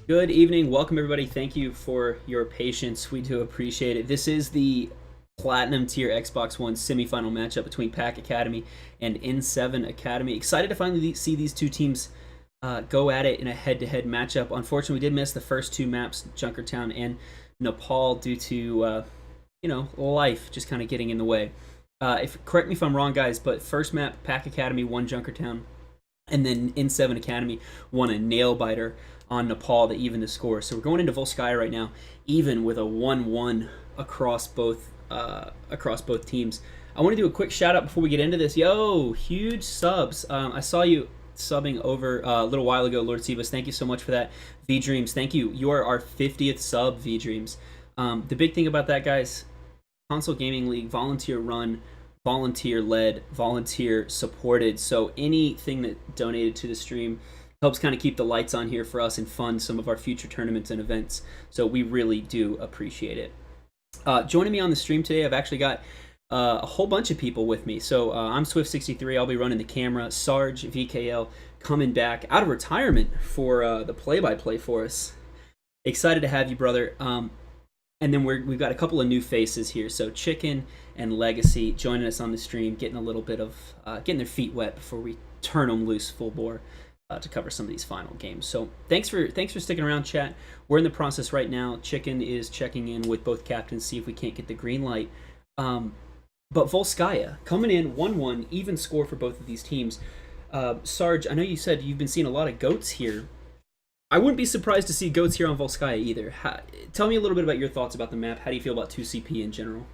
Good evening. Welcome, everybody. Thank you for your patience. We do appreciate it. This is the Platinum Tier Xbox One semifinal matchup between Pack Academy and N7 Academy. Excited to finally see these two teams go at it in a head-to-head matchup. Unfortunately, we did miss the first two maps, Junkertown and Nepal, due to life just kind of getting in the way. If correct me if I'm wrong, guys, but first map, Pack Academy won Junkertown, and then N7 Academy won a nail biter on Nepal to even the score. So we're going into Volskaya right now, even with a 1-1 across both teams. I want to do a quick shout out before we get into this. Yo, huge subs! I saw you subbing over a little while ago, Lord Sivas. Thank you so much for that. V Dreams, thank you. You are our 50th sub, V Dreams. The big thing about that, guys, Console Gaming League, volunteer run, volunteer led, volunteer supported. So anything that donated to the stream helps kind of keep the lights on here for us and fund some of our future tournaments and events. So we really do appreciate it. Joining me on the stream today, I've actually got a whole bunch of people with me. So I'm Swift63. I'll be running the camera. Sarge, VKL, coming back out of retirement for the play-by-play for us. Excited to have you, brother. And then we've got a couple of new faces here. So Chicken and Legacy joining us on the stream, getting a little bit of getting their feet wet before we turn them loose full bore. To cover some of these final games. So thanks for sticking around, chat. We're in the process right now. Chicken is checking in with both captains, see if we can't get the green light. But Volskaya coming in 1-1, even score for both of these teams. Sarge, I know you said you've been seeing a lot of goats here. I wouldn't be surprised to see goats here on Volskaya either. Tell me a little bit about your thoughts about the map. How do you feel about 2CP in general?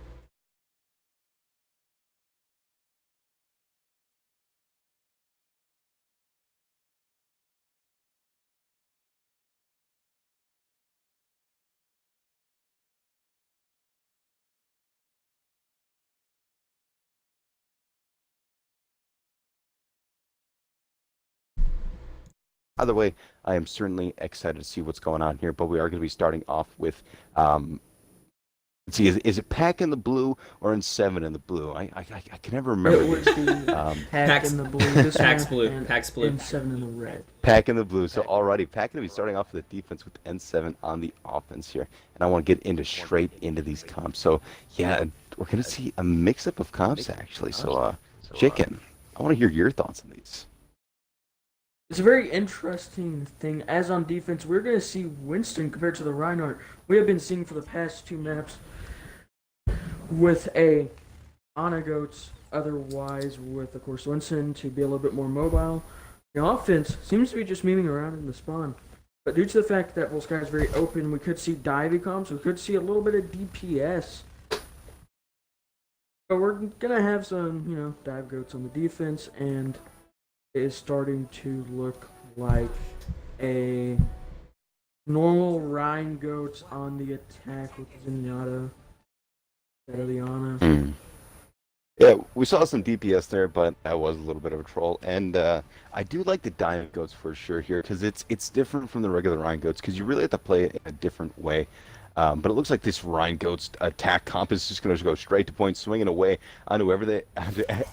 Either way, I am certainly excited to see what's going on here, but we are going to be starting off with, let's see, is it Pack in the blue or in 7 in the blue? I can never remember. It would be Pack in the blue, this Pack's one, blue, and Pack's blue. N7 in the red. Pack in the blue. So already, Pack going to be starting off with the defense with N7 on the offense here, and I want to get straight into these comps. So yeah, we're going to see a mix-up of comps actually. So Chicken, I want to hear your thoughts on these. It's a very interesting thing. As on defense, we're going to see Winston compared to the Reinhardt we have been seeing for the past two maps with a Ana Goats, otherwise with, of course, Winston to be a little bit more mobile. The offense seems to be just moving around in the spawn. But due to the fact that Volskaya is very open, we could see divey comps, we could see a little bit of DPS. But we're going to have some, dive goats on the defense, and is starting to look like a normal Rhine Goats on the attack with Zenyatta, Eliana. Yeah, we saw some DPS there, but that was a little bit of a troll. And I do like the Diamond Goats for sure here, because it's different from the regular Rhine Goats, because you really have to play it in a different way. But it looks like this Rhine Goats attack comp is just going to go straight to point, swinging away on whoever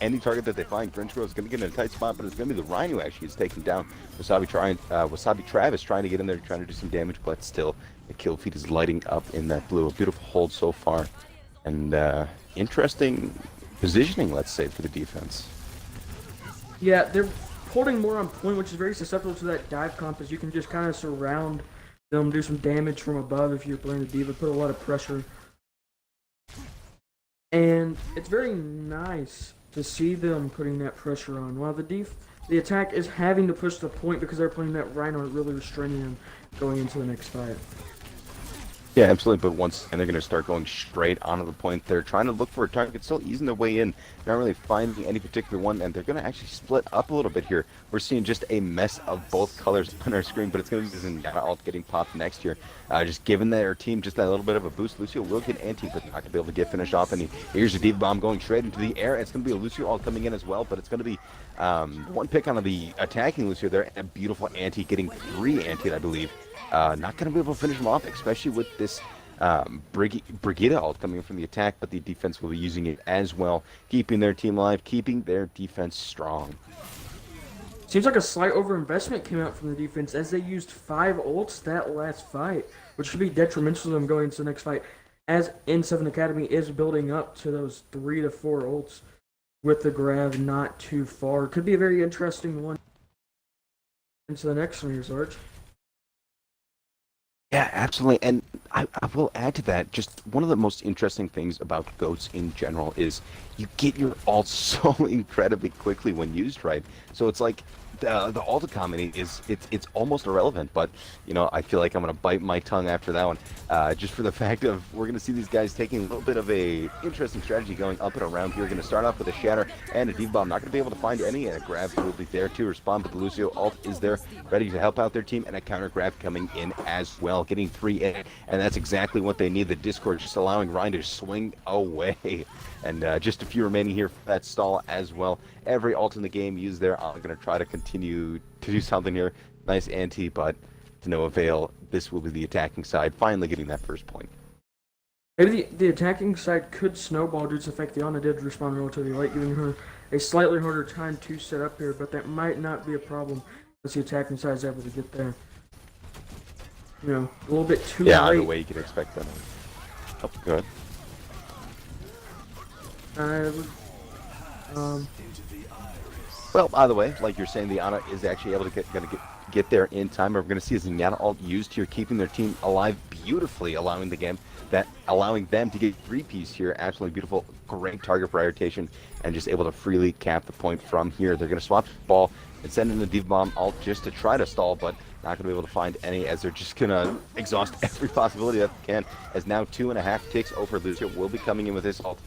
any target that they find. Grinchgrove is going to get in a tight spot, but it's going to be the Rhine who actually is taking down Wasabi Travis, trying to get in there, trying to do some damage, but still the kill feed is lighting up in that blue. A beautiful hold so far, and interesting positioning, let's say, for the defense. Yeah, they're holding more on point, which is very susceptible to that dive comp, as you can just kind of surround them, do some damage from above if you're playing the diva, put a lot of pressure. And it's very nice to see them putting that pressure on, while the attack is having to push the point because they're playing that Reinhardt, really restraining them going into the next fight. Yeah, absolutely. But they're going to start going straight onto the point. They're trying to look for a target, still easing their way in. They're not really finding any particular one, and they're going to actually split up a little bit here. We're seeing just a mess of both colors on our screen, but it's going to be Zenyatta ult getting popped next year. Just giving their team just that little bit of a boost. Lucio will get anti, but not going to be able to get finished off. And here's a D bomb going straight into the air. It's going to be a Lucio ult coming in as well, but it's going to be one pick on the attacking Lucio there. A beautiful anti, getting 3 anti, I believe. Not going to be able to finish him off, especially with this Brigitte ult coming in from the attack, but the defense will be using it as well, keeping their team alive, keeping their defense strong. Seems like a slight overinvestment came out from the defense as they used 5 ults that last fight, which could be detrimental to them going into the next fight, as N7 Academy is building up to those 3 to 4 ults with the grab not too far. Could be a very interesting one into the next one, Arch. Yeah, absolutely. And I will add to that, just one of the most interesting things about GOATs in general is you get your ults so incredibly quickly when used right. So it's like the ult economy it's almost irrelevant, but I feel like I'm gonna bite my tongue after that one, just for the fact of we're gonna see these guys taking a little bit of a interesting strategy going up and around here. Gonna start off with a shatter and a diva bomb. Not gonna be able to find any, and a grab will be there to respond, but the Lucio ult is there ready to help out their team, and a counter grab coming in as well, getting 3 in, and that's exactly what they need. The Discord just allowing Ryan to swing away. And just a few remaining here for that stall as well. Every ult in the game used there. I'm going to try to continue to do something here. Nice anti, but to no avail. This will be the attacking side finally getting that first point. Maybe the attacking side could snowball due to the fact the Ana did respond relatively late, giving her a slightly harder time to set up here, but that might not be a problem once the attacking side is able to get there. A little bit too late. Yeah, either way you can expect that. Oh, go ahead. Well, by the way, like you're saying, the Ana is actually able to get there in time. We're going to see a Zenyatta ult used here, keeping their team alive beautifully, allowing them to get 3-piece here. Absolutely beautiful, great target prioritization, and just able to freely cap the point from here. They're going to swap the ball and send in the diva bomb ult just to try to stall, but not going to be able to find any, as they're just going to exhaust every possibility that they can, as now 2.5 ticks over. Lucio will be coming in with his ult,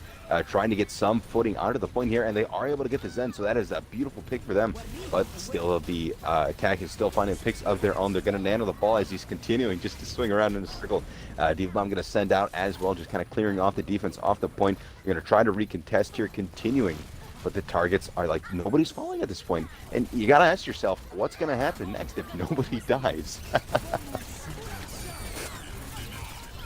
trying to get some footing onto the point here, and they are able to get the Zen, so that is a beautiful pick for them. But still, the attack is still finding picks of their own. They're going to nano the ball as he's continuing just to swing around in a circle. Diva Bomb going to send out as well, just kind of clearing off the defense off the point. They're going to try to recontest here, continuing. But the targets are like, nobody's falling at this point. And you got to ask yourself, what's going to happen next if nobody dies?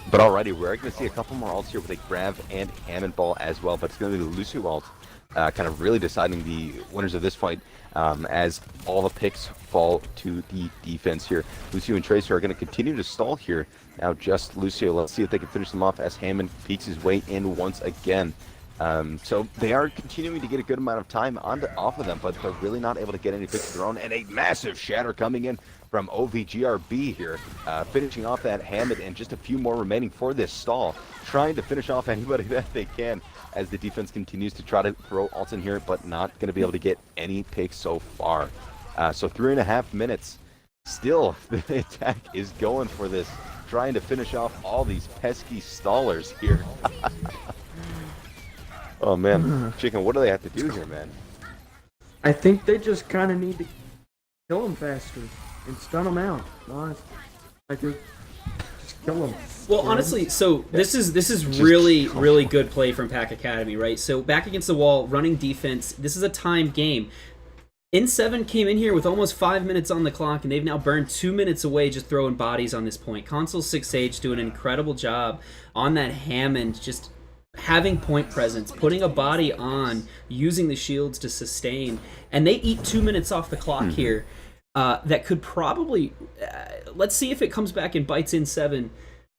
But already, we're going to see a couple more ults here with a grab and Hammond ball as well. But it's going to be the Lucio ult kind of really deciding the winners of this fight, as all the picks fall to the defense here. Lucio and Tracer are going to continue to stall here. Now just Lucio. Let's see if they can finish them off as Hammond peeks his way in once again. So they are continuing to get a good amount of time off of them, but they're really not able to get any picks of their own. And a massive shatter coming in from OVGRB here, finishing off that Hammond, and just a few more remaining for this stall, trying to finish off anybody that they can as the defense continues to try to throw ults in here, but not going to be able to get any picks so far. So 3.5 minutes. Still, the attack is going for this, trying to finish off all these pesky stallers here. Oh man, Chicken, what do they have to do here, man? I think they just kind of need to kill them faster and stun them out. Honestly, like just kill them. Well, honestly, so this is really good play from Pack Academy, right? So back against the wall, running defense. This is a timed game. N7 came in here with almost 5 minutes on the clock, and they've now burned 2 minutes away just throwing bodies on this point. Console 6 Sage doing an incredible job on that Hammond, just having point presence, putting a body on, using the shields to sustain, and they eat 2 minutes off the clock here. That could probably, let's see if it comes back and bites N7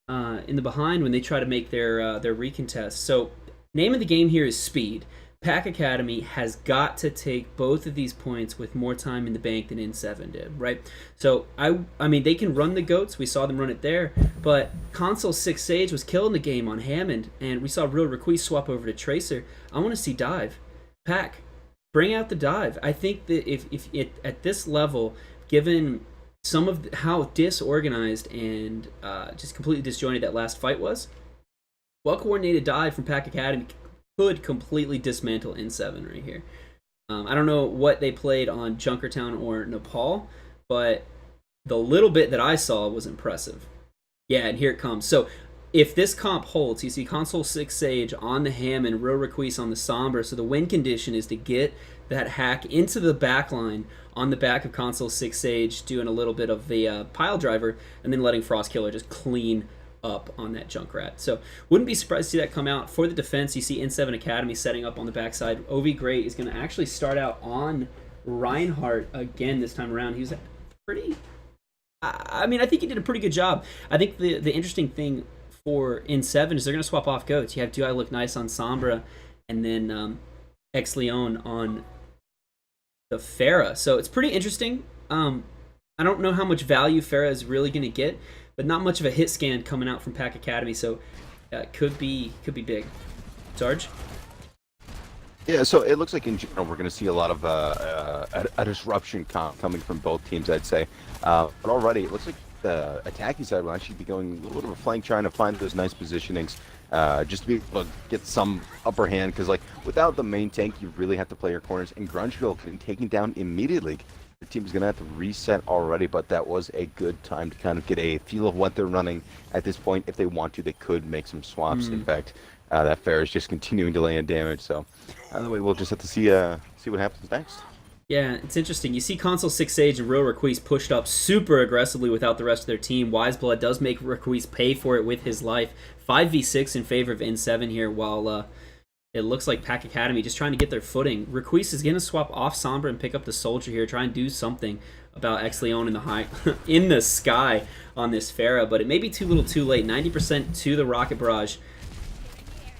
in the behind when they try to make their recontest. So, name of the game here is speed. Pack Academy has got to take both of these points with more time in the bank than N7 did, right? So, I mean, they can run the GOATs. We saw them run it there. But Console 6 Sage was killing the game on Hammond, and we saw Real Request swap over to Tracer. I want to see Dive. Pack, bring out the Dive. I think that if it, at this level, given some of how disorganized and just completely disjointed that last fight was, well-coordinated Dive from Pack Academy could completely dismantle N7 right here. I don't know what they played on Junkertown or Nepal, but the little bit that I saw was impressive. Yeah, and here it comes. So if this comp holds, you see Console 6 Sage on the Hammond, Real Request on the Sombra, so the win condition is to get that hack into the back line on the back of Console 6 Sage, doing a little bit of the pile driver, and then letting Frostkiller just clean up on that Junkrat. So wouldn't be surprised to see that come out. For the defense, you see N7 Academy setting up on the backside. OV Great is going to actually start out on Reinhardt again this time around. He was pretty. I mean, I think he did a pretty good job. I think the interesting thing for N7 is they're going to swap off goats. You have Do I Look Nice on Sombra, and then X Leon on the Pharah. So it's pretty interesting. I don't know how much value Pharah is really going to get, but not much of a hit scan coming out from Pack Academy. So could be big. Sarge? Yeah, so it looks like in general we're going to see a lot of a disruption coming from both teams, I'd say. But already it looks like the attacking side will actually be going a little bit of a flank, trying to find those nice positionings, just to be able to get some upper hand. Because like without the main tank, you really have to play your corners. And Grunge Girl getting taken down immediately. The team's going to have to reset already, but that was a good time to kind of get a feel of what they're running at this point. If they want to, they could make some swaps. In fact, that Pharah is just continuing to land damage. So either way, we'll just have to see what happens next. Yeah, it's interesting. You see Console 6 Sage and Real Requise pushed up super aggressively without the rest of their team. Wiseblood does make Requise pay for it with his life. 5v6 in favor of N7 here, while it looks like Pack Academy just trying to get their footing. Requise is going to swap off Sombra and pick up the Soldier here, try and do something about X Leon in the high in the sky on this Pharah, but it may be too little too late. 90% to the Rocket Barrage.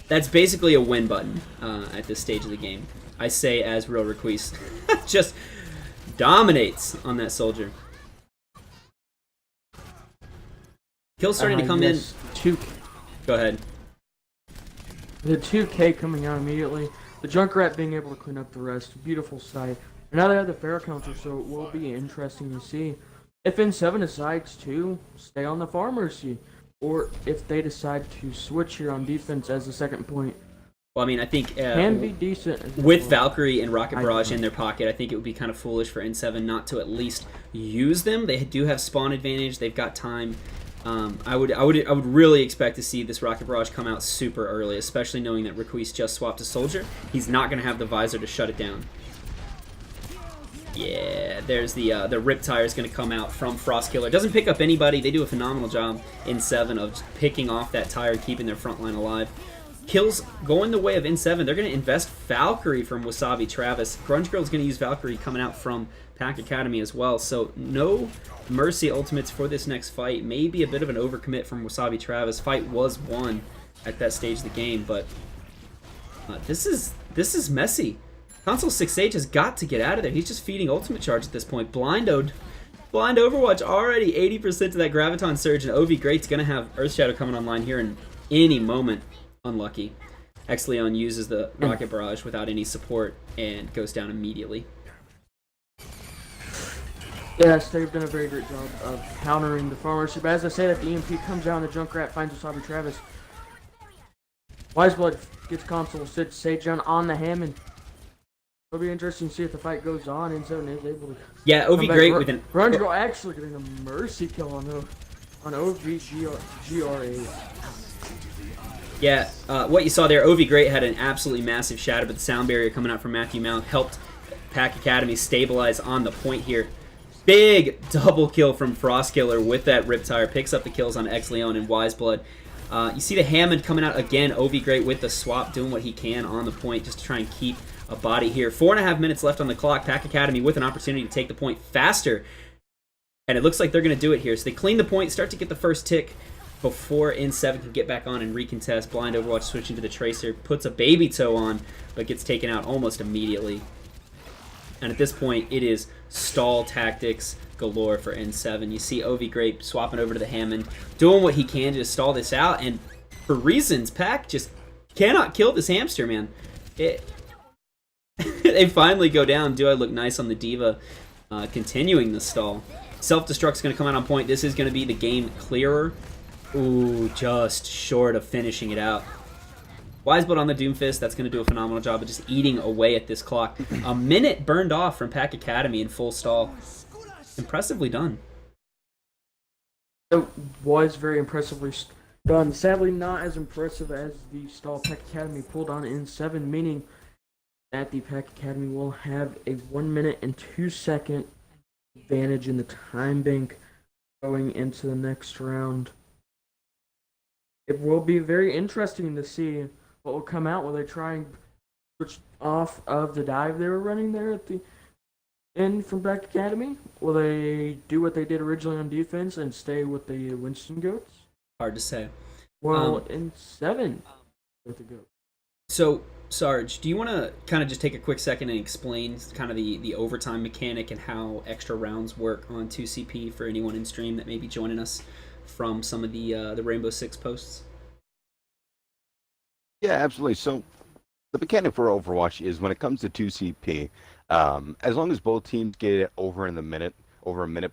That's basically a win button at this stage of the game. I say as Real Requise just dominates on that Soldier. Kills starting to come in. 2K. Go ahead. The 2K coming out immediately. The Junkrat being able to clean up the rest. Beautiful sight. And now they have the Pharah counter, so it will be interesting to see if N7 decides to stay on the farm mercy, or if they decide to switch here on defense as the second point. Well, I mean, I think Can be decent with Valkyrie and Rocket Barrage in their pocket, I think it would be kind of foolish for N7 not to at least use them. They do have spawn advantage. They've got time. I would really expect to see this Rocket Barrage come out super early, especially knowing that Requise just swapped a Soldier. He's not going to have the visor to shut it down. Yeah, there's the Riptire is going to come out from Frostkiller. Doesn't pick up anybody. They do a phenomenal job in 7 of picking off that tire and keeping their front line alive. Kills going the way of N7. They're going to invest Valkyrie from Wasabi Travis. Grunge Girl's going to use Valkyrie coming out from Pack Academy as well. So no Mercy ultimates for this next fight. Maybe a bit of an overcommit from Wasabi Travis. Fight was won at that stage of the game, but this is messy. Console 6H has got to get out of there. He's just feeding ultimate charge at this point. Blind Overwatch already 80% to that Graviton Surge, and OV Great's going to have Earth Shadow coming online here in any moment. Unlucky. X Leon uses the Rocket Barrage without any support and goes down immediately. Yes, they've done a very great job of countering the farmers. But as I said, if the EMP comes down, the Junkrat finds Wasabi Travis. Wiseblood gets Console 6 Sage on the Hammond. It'll be interesting to see if the fight goes on. N7 is able to. Yeah, OV Great with an. Grunge Girl actually getting a mercy kill on OVGRA. Yeah, what you saw there, OV Great had an absolutely massive shadow, but the sound barrier coming out from Matthew Mount helped Pack Academy stabilize on the point here. Big double kill from Frostkiller with that Riptire. Picks up the kills on X Leon and Wiseblood. You see the Hammond coming out again. OV Great with the swap, doing what he can on the point just to try and keep a body here. 4.5 minutes left on the clock. Pack Academy with an opportunity to take the point faster. And it looks like they're going to do it here. So they clean the point, start to get the first tick before N7 can get back on and recontest. Blind Overwatch switching to the Tracer, puts a baby toe on, but gets taken out almost immediately. And at this point, it is stall tactics galore for N7. You see OV Grape swapping over to the Hammond, doing what he can to stall this out, and for reasons, Pack just cannot kill this hamster, man. They finally go down. Do I Look Nice on the Diva, continuing the stall. Self-destruct's going to come out on point. This is going to be the game clearer. Ooh, just short of finishing it out. Wiseblood on the Doomfist. That's going to do a phenomenal job of just eating away at this clock. A minute burned off from Pack Academy in full stall. Impressively done. It was very impressively done. Sadly, not as impressive as the stall Pack Academy pulled on N7, meaning that the Pack Academy will have a 1 minute and 2 second advantage in the time bank going into the next round. It will be very interesting to see what will come out. Will they try and switch off of the dive they were running there at the in from Back Academy? Will they do what they did originally on defense and stay with the Winston Goats? Hard to say. Well, Um, in 7 with the Goats. So, Sarge, do you want to kind of just take a quick second and explain kind of the overtime mechanic and how extra rounds work on 2CP for anyone in stream that may be joining us from some of the Rainbow Six posts? Yeah, absolutely. So the mechanic for Overwatch is when it comes to 2CP, as long as both teams get it over a minute,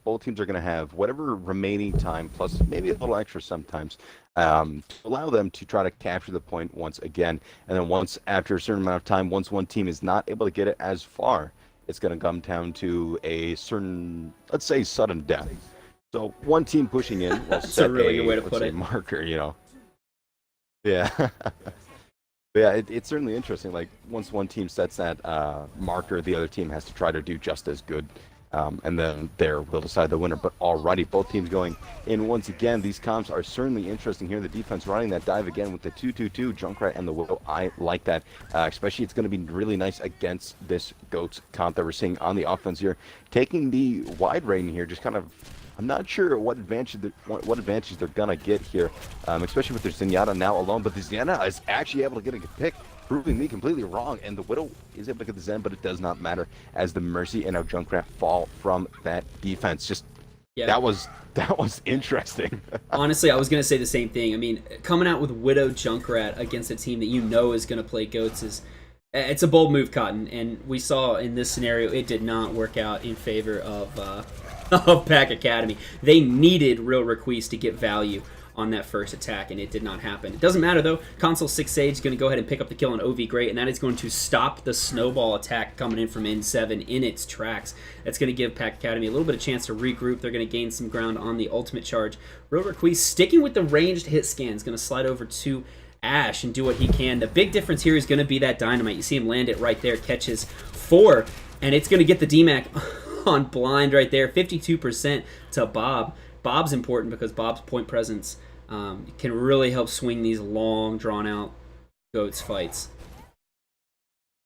both teams are going to have whatever remaining time, plus maybe a little extra sometimes, to allow them to try to capture the point once again. And then once, after a certain amount of time, once one team is not able to get it as far, it's going to come down to a certain, let's say, sudden death. So one team pushing in will That's set a really good way to let's put say, it. marker, Yeah. But yeah, it's certainly interesting. Like once one team sets that marker, the other team has to try to do just as good, and then there will decide the winner. But alrighty, both teams going in once again. These comps are certainly interesting here. The defense running that dive again with the 2-2-2 Junkrat and the Widow. I like that, especially it's going to be really nice against this Goats comp that we're seeing on the offense here, taking the wide range here. Just kind of. I'm not sure what advantages they're gonna get here, especially with their Zenyatta now alone. But the Zenyatta is actually able to get a pick, proving me completely wrong. And the Widow is able to get the Zen, but it does not matter as the Mercy and our Junkrat fall from that defense. Just that was interesting. Honestly, I was going to say the same thing. I mean, coming out with Widow Junkrat against a team that you know is going to play Goats it's a bold move, Cotton. And we saw in this scenario, it did not work out in favor of of Pack Academy. They needed Real Requise to get value on that first attack, and it did not happen. It doesn't matter, though. Console 6 Sage is going to go ahead and pick up the kill on OV Great, and that is going to stop the snowball attack coming in from N7 in its tracks. That's going to give Pack Academy a little bit of chance to regroup. They're going to gain some ground on the ultimate charge. Real Requise, sticking with the ranged hit scan, is going to slide over to Ash and do what he can. The big difference here is going to be that dynamite. You see him land it right there, catches 4, and it's going to get the DMAC on blind right there. 52% to Bob. Bob's important because Bob's point presence can really help swing these long, drawn-out Goats fights.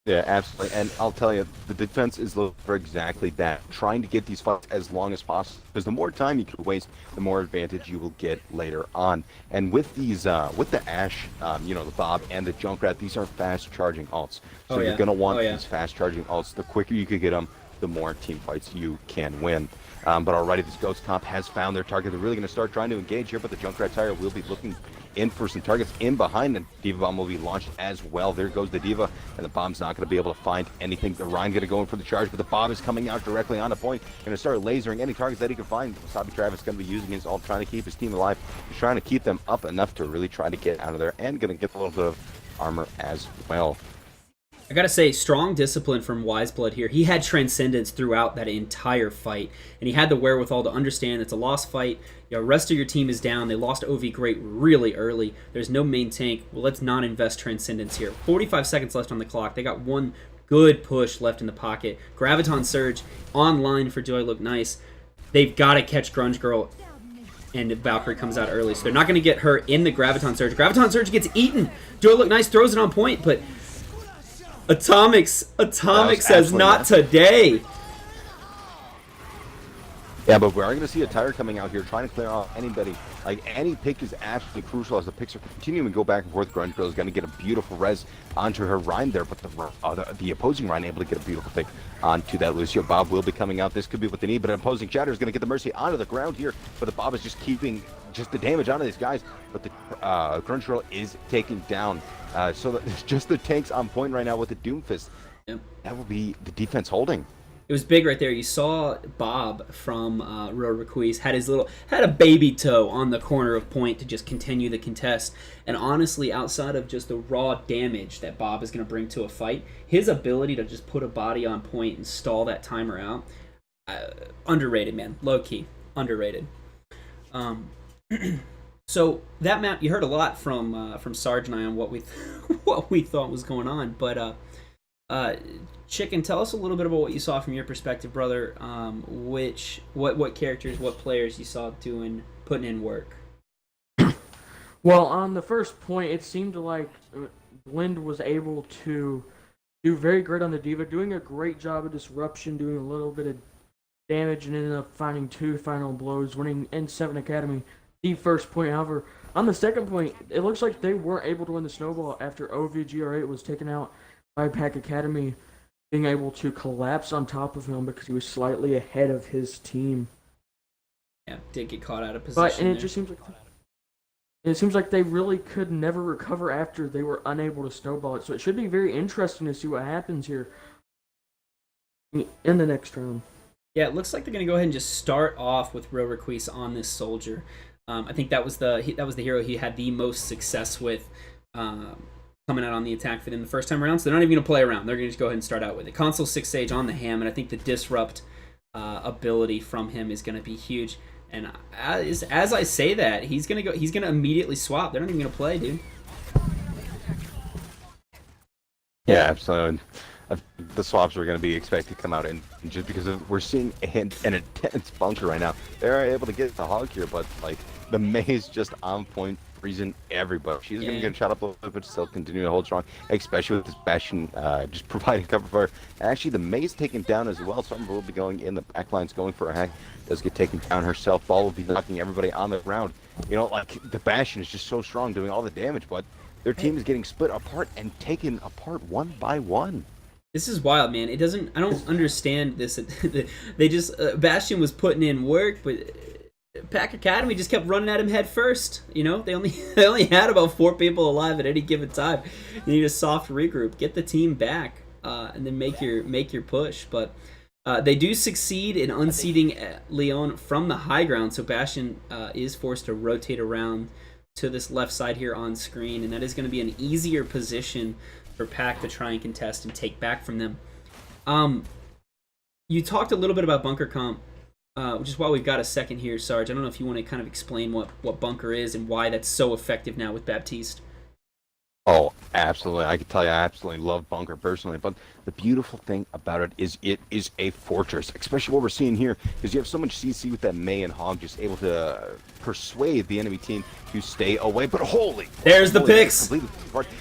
Yeah, absolutely. And I'll tell you, the defense is looking for exactly that, trying to get these fights as long as possible. Because the more time you can waste, the more advantage you will get later on. And with these, with the Ash, the Bob and the Junkrat, these are fast-charging ults. So you're going to want these fast-charging ults. The quicker you can get them, the more team fights you can win. But already this Ghost comp has found their target. They're really going to start trying to engage here, but the Junkrat Tire will be looking in for some targets in behind, and Diva Bomb will be launched as well. There goes the Diva, and the Bomb's not going to be able to find anything. The Ryan going to go in for the charge, but the Bomb is coming out directly on the point. Going to start lasering any targets that he can find. Sabi Travis going to be using his ult, trying to keep his team alive. He's trying to keep them up enough to really try to get out of there, and going to get a little bit of armor as well. I gotta say, strong discipline from Wiseblood here. He had Transcendence throughout that entire fight, and he had the wherewithal to understand it's a lost fight. The rest of your team is down. They lost OV Great really early. There's no main tank. Well, let's not invest Transcendence here. 45 seconds left on the clock. They got one good push left in the pocket. Graviton Surge online for Do I Look Nice. They've got to catch Grunge Girl, and Valkyrie comes out early, so they're not going to get her in the Graviton Surge. Graviton Surge gets eaten. Do I Look Nice throws it on point, but Atomic says not today. Yeah, but we are going to see a Tire coming out here trying to clear off anybody. Like, any pick is absolutely crucial as the picks are continuing to go back and forth. Grunge Girl is going to get a beautiful res onto her Rhine there, but the opposing Rhine able to get a beautiful pick onto that Lucio. Bob will be coming out. This could be what they need, but an opposing Shatter is going to get the Mercy onto the ground here, but the Bob is just keeping just the damage onto these guys, but the Grunge Girl is taken down. So that just the tanks on point right now with the Doomfist. Yep. That will be the defense holding. It was big right there. You saw Bob from Real Requise had a baby toe on the corner of point to just continue the contest. And honestly, outside of just the raw damage that Bob is going to bring to a fight, his ability to just put a body on point and stall that timer out, underrated, man. Low key, underrated. So that map, you heard a lot from Sarge and I on what we thought was going on, but Chicken, tell us a little bit about what you saw from your perspective, brother. What characters, what players you saw putting in work. Well, on the first point, it seemed like Blend was able to do very great on the diva, doing a great job of disruption, doing a little bit of damage, and ended up finding 2 final blows, winning N7 Academy the first point. However, on the second point, it looks like they weren't able to win the snowball after OVGR8 was taken out by Pack Academy, being able to collapse on top of him because he was slightly ahead of his team. Yeah, did get caught out of position. But and it just seems like they really could never recover after they were unable to snowball it. So it should be very interesting to see what happens here in the next round. Yeah, it looks like they're going to go ahead and just start off with Ro Requise on this soldier. I think that was the hero he had the most success with coming out on the attack for them the first time around. So they're not even going to play around. They're going to just go ahead and start out with it. Console 6 Sage on the ham, and I think the disrupt ability from him is going to be huge. And as I say that, he's going to immediately swap. They're not even going to play, dude. Yeah, absolutely. The swaps are going to be expected to come out, and just because we're seeing an intense bunker right now, they're able to get the hog here, but like the May's just on point, freezing everybody. She's going to get shot up a little bit, but still continue to hold strong, especially with this Bastion just providing cover for her. And actually, the May's taken down as well. Some will be going in the back lines, going for a hack. Does get taken down herself. Ball will be knocking everybody on the ground. You know, like the Bastion is just so strong, doing all the damage, but their team is getting split apart and taken apart one by one. This is wild, man. I don't understand this. They just Bastion was putting in work, but Pack Academy just kept running at him head first. You know, they only had about 4 people alive at any given time. You need a soft regroup, get the team back, and then make your push. But they do succeed in unseating Leon from the high ground, so Bastion is forced to rotate around to this left side here on screen, and that is going to be an easier position for Pack to try and contest and take back from them. You talked a little bit about bunker comp, just while we've got a second here, Sarge. I don't know if you want to kind of explain what bunker is and why that's so effective now with Baptiste. Oh, absolutely. I can tell you I absolutely love bunker personally, but the beautiful thing about it is a fortress, especially what we're seeing here, is you have so much CC with that May and Hog just able to persuade the enemy team to stay away. But there's the picks.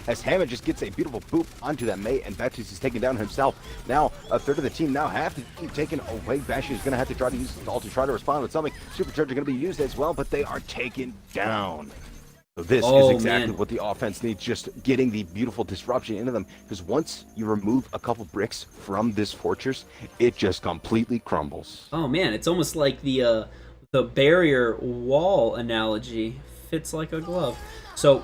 As Hammond just gets a beautiful boop onto that May, and Baptiste is taken down himself. Now a third of the team now have to be taken away. Bastion is going to have to try to use his ult to try to respond with something. Supercharger going to be used as well, but they are taken down. So this is exactly what the offense needs, just getting the beautiful disruption into them. Because once you remove a couple bricks from this fortress, it just completely crumbles. Oh man, it's almost like the barrier wall analogy fits like a glove. So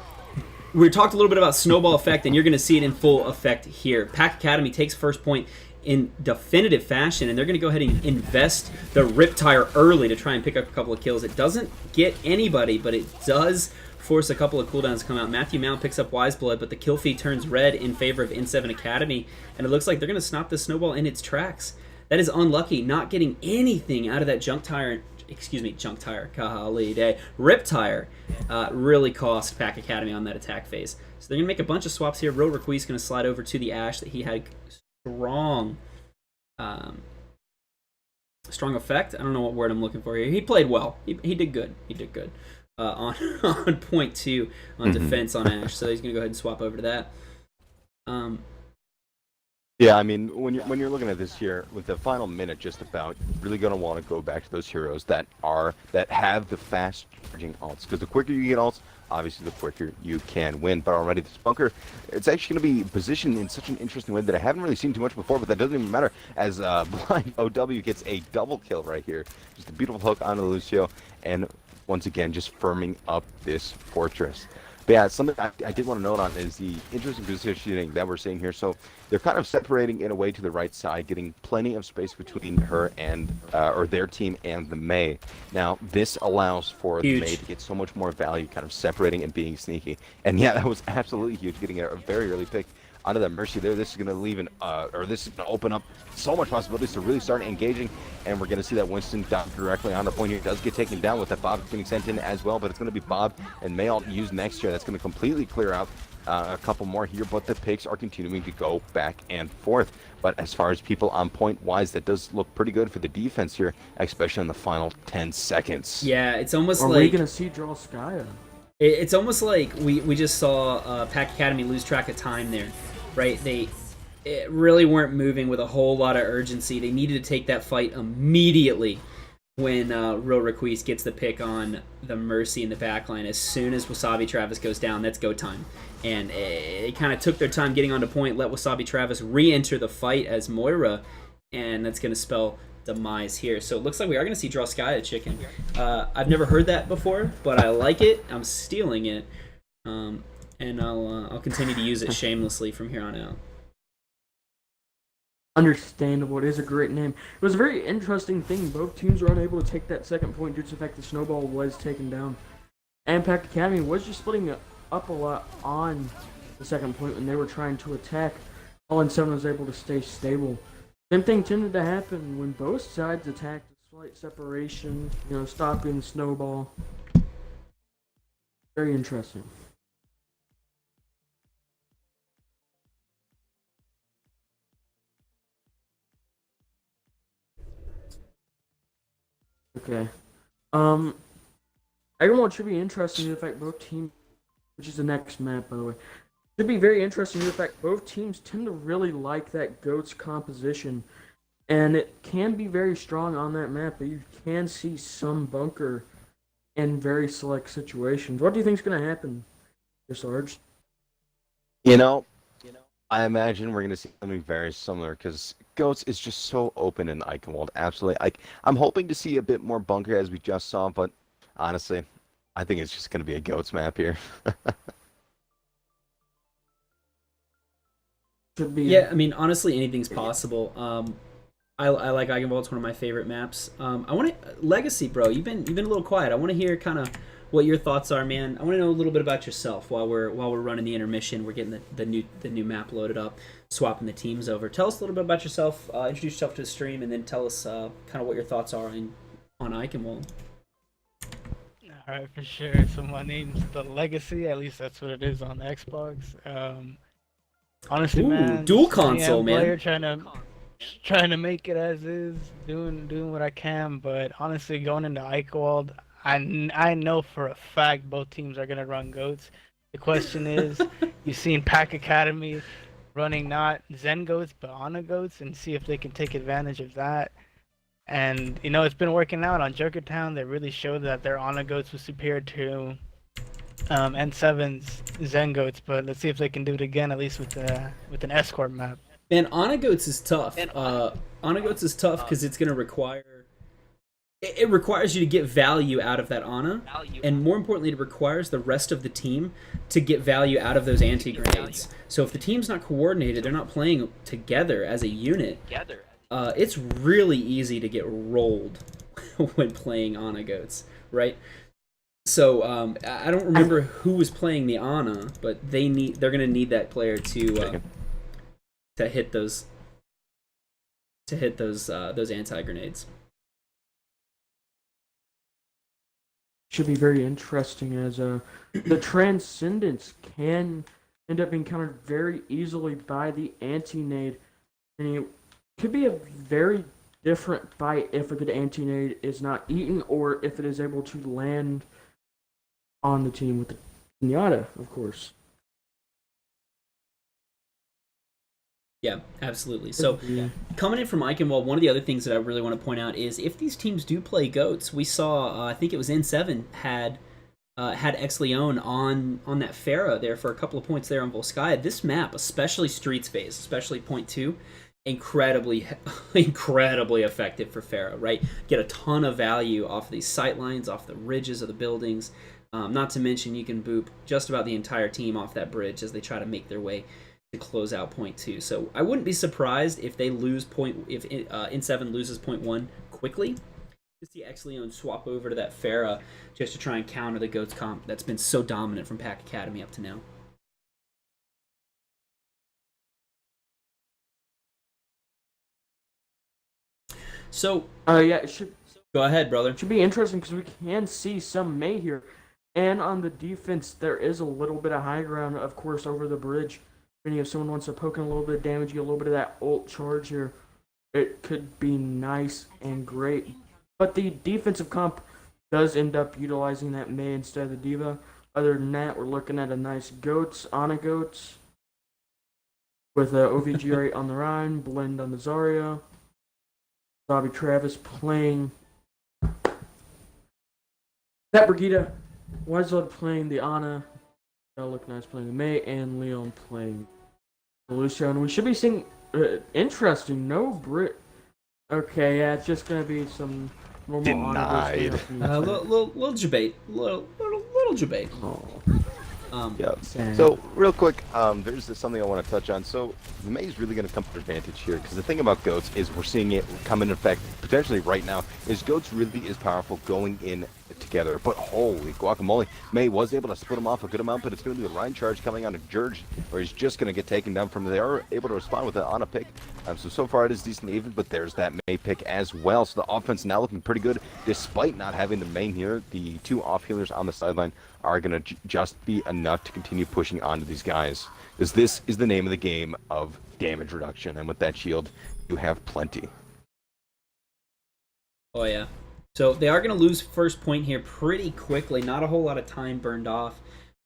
we talked a little bit about snowball effect, and you're going to see it in full effect here. Pack Academy takes first point in definitive fashion, and they're going to go ahead and invest the Riptire early to try and pick up a couple of kills. It doesn't get anybody, but it does force a couple of cooldowns to come out. Matthew Mount picks up Wise Blood, but the kill feed turns red in favor of N7 Academy, and it looks like they're going to stop the snowball in its tracks. That is unlucky, not getting anything out of that junk tire, golly day. Riptire really cost Pack Academy on that attack phase. So they're going to make a bunch of swaps here. Ro Requise going to slide over to the Ashe that he had strong effect. I don't know what word I'm looking for here. He played well. He did good. He did good. On point 2 on defense on Ashe, so he's gonna go ahead and swap over to that. Yeah, I mean, when you're looking at this here with the final minute, just about, you're really gonna want to go back to those heroes that have the fast charging ults, because the quicker you get ults, obviously the quicker you can win. But already this bunker, it's actually going to be positioned in such an interesting way that I haven't really seen too much before, but that doesn't even matter, as Blind OW gets a double kill right here. Just a beautiful hook onto Lucio, and once again just firming up this fortress. But yeah, something I did want to note on is the interesting positioning that we're seeing here. So they're kind of separating in a way to the right side, getting plenty of space between her and or their team and the May. Now this allows for the May to get so much more value, kind of separating and being sneaky. And yeah, that was absolutely huge, getting a very early pick onto that Mercy there. This is going to leave this is going to open up so much possibilities to really start engaging, and we're going to see that Winston down directly on the point here. Does get taken down with that Bob getting sent in as well, but it's going to be Bob and Mayalt used next year. That's going to completely clear out a couple more here, but the picks are continuing to go back and forth. But as far as people on point wise, that does look pretty good for the defense here, especially in the final 10 seconds. Yeah, it's almost like... Are we going to see Draw Skya? It's almost like we just saw Pack Academy lose track of time there. Right, it really weren't moving with a whole lot of urgency. They needed to take that fight immediately when Real Requise gets the pick on the Mercy in the backline. As soon as Wasabi Travis goes down, that's go time. And they kind of took their time getting onto point, let Wasabi Travis re-enter the fight as Moira, and that's going to spell demise here. So it looks like we are going to see Draw Sky a chicken. I've never heard that before, but I like it. I'm stealing it, and I'll continue to use it shamelessly from here on out. Understandable. It is a great name. It was a very interesting thing. Both teams were unable to take that second point due to the fact the snowball was taken down. And Pack Academy was just splitting up a lot on the second point when they were trying to attack. All in 7 was able to stay stable. Same thing tended to happen when both sides attacked. A slight separation, stopping the snowball. Very interesting. Okay. Everyone should be interested in the fact both teams, which is the next map, by the way, should be very interesting in the fact both teams tend to really like that goat's composition, and it can be very strong on that map, but you can see some bunker in very select situations. What do you think is going to happen, Sarge? You know, I imagine we're going to see something very similar because Goats is just so open in Eichenwald. Absolutely. I'm hoping to see a bit more bunker as we just saw, but honestly, I think it's just going to be a Goats map here. Should be. Yeah, I mean, honestly, anything's possible. I like Eichenwald. It's one of my favorite maps. I want to Legacy, bro. You've been a little quiet. I want to hear kind of what your thoughts are, man. I want to know a little bit about yourself while we're running the intermission. We're getting the new map loaded up, swapping the teams over. Tell us a little bit about yourself. Introduce yourself to the stream, and then tell us kind of what your thoughts are on Eichenwald. All right, for sure. So my name's The Legacy. At least that's what it is on Xbox. Honestly, Ooh, man, dual console, man. Trying to make it as is, doing what I can. But honestly, going into Eichwald, I know for a fact both teams are gonna run goats. The question is, you've seen Pack Academy running not Zen goats but Ana goats, and see if they can take advantage of that. And it's been working out on Jokertown. They really showed that their Ana goats was superior to N7's Zen goats. But let's see if they can do it again, at least with an escort map. Man, Ana Goats is tough. Ana Goats is tough because it's going to require... It requires you to get value out of that Ana, and more importantly, it requires the rest of the team to get value out of those anti-grenades. So if the team's not coordinated, they're not playing together as a unit, it's really easy to get rolled when playing Ana Goats, right? So I don't remember who was playing the Ana, but they're going to need that player to hit those anti-grenades. Should be very interesting as the Transcendence can end up being countered very easily by the anti-nade, and it could be a very different fight if a good anti-nade is not eaten or if it is able to land on the team with the Pinata, of course. Yeah, absolutely. So, coming in from Eichenwald, one of the other things that I really want to point out is if these teams do play goats, we saw, I think it was N7 had Ex Leon on that Pharah there for a couple of points there on Volskaya. This map, especially Streets phase, especially point 2, incredibly effective for Pharah, right? Get a ton of value off of these sight lines, off the ridges of the buildings. Not to mention you can boop just about the entire team off that bridge as they try to make their way to close out point 2. So I wouldn't be surprised if they lose if N7 loses point 1 quickly. To see Ex Leon swap over to that Pharah just to try and counter the Goats comp that's been so dominant from Pack Academy up to now. So it should go ahead, brother. It should be interesting because we can see some May here, and on the defense there is a little bit of high ground, of course, over the bridge. Meaning if someone wants to poke in a little bit of damage, get a little bit of that ult charge here, it could be nice and great. But the defensive comp does end up utilizing that May instead of the Diva. Other than that, we're looking at a nice Goats, Ana Goats, with OVGR on the Rhine, Blend on the Zarya, Bobby Travis playing that Brigitte, Wesley playing the Ana, Look Nice playing the May, and Leon playing the Lucio. And we should be seeing interesting, no Brit. Okay, yeah, it's just gonna be some normal Denied. Little debate, little debate. Oh. Yeah. Sad. So real quick, there's something I want to touch on. So the May's really going to come to advantage here because the thing about goats is we're seeing it come into effect potentially right now. Is goats really is powerful going in together? But holy guacamole, May was able to split him off a good amount, but it's going to be the Rhine charge coming on to George, where he's just going to get taken down from there. They are able to respond with it on a pick. So far it is decent even, but there's that May pick as well. So the offense now looking pretty good despite not having the main here. The two off healers on the sideline are going to just be enough to continue pushing onto these guys. Because this is the name of the game of damage reduction. And with that shield, you have plenty. Oh, yeah. So they are going to lose first point here pretty quickly. Not a whole lot of time burned off.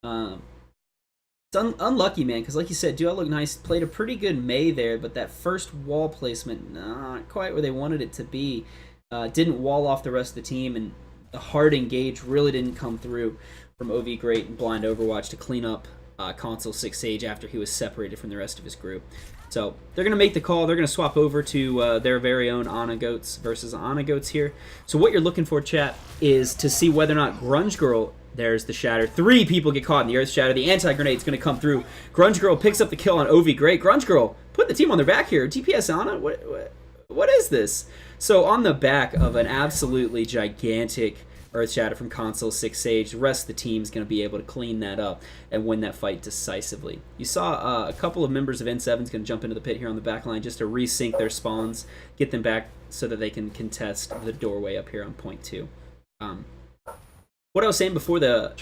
It's unlucky, man, because like you said, Duo Look Nice played a pretty good May there, but that first wall placement, not quite where they wanted it to be. Didn't wall off the rest of the team, and the hard engage really didn't come through from OV Great and Blind Overwatch to clean up Console 6 Sage after he was separated from the rest of his group. So they're going to make the call. They're going to swap over to their very own Ana Goats versus Ana Goats here. So what you're looking for, chat, is to see whether or not Grunge Girl, there's the shatter. 3 people get caught in the Earth Shatter. The anti-grenade's going to come through. Grunge Girl picks up the kill on OV Great. Grunge Girl put the team on their back here. DPS Ana? What is this? So on the back of an absolutely gigantic Earth Shatter from Console 6 Sage, the rest of the team's going to be able to clean that up and win that fight decisively. You saw a couple of members of N7's going to jump into the pit here on the back line just to resync their spawns, get them back so that they can contest the doorway up here on point 2. What I was saying before the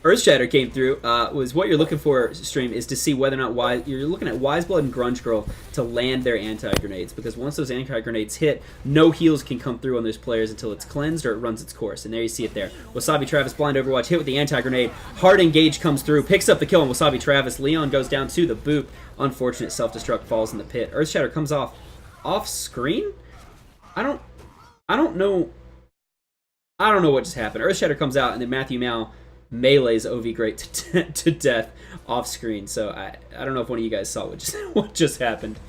Earth Shatter came through was what you're looking for, stream, is to see whether or not you're looking at Wiseblood and Grunge Girl to land their anti-grenades, because once those anti-grenades hit, no heals can come through on those players until it's cleansed or it runs its course. And there you see it there. Wasabi Travis, Blind Overwatch, hit with the anti-grenade. Hard engage comes through, picks up the kill on Wasabi Travis. Leon goes down to the boop. Unfortunate self-destruct, falls in the pit. Earth Shatter comes off screen? I don't know. I don't know what just happened. Earth Shatter comes out, and then Matthew Mao melees OV Great to death off screen. So I don't know if one of you guys saw what just happened.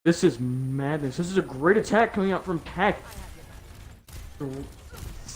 This is madness. This is a great attack coming out from Pack.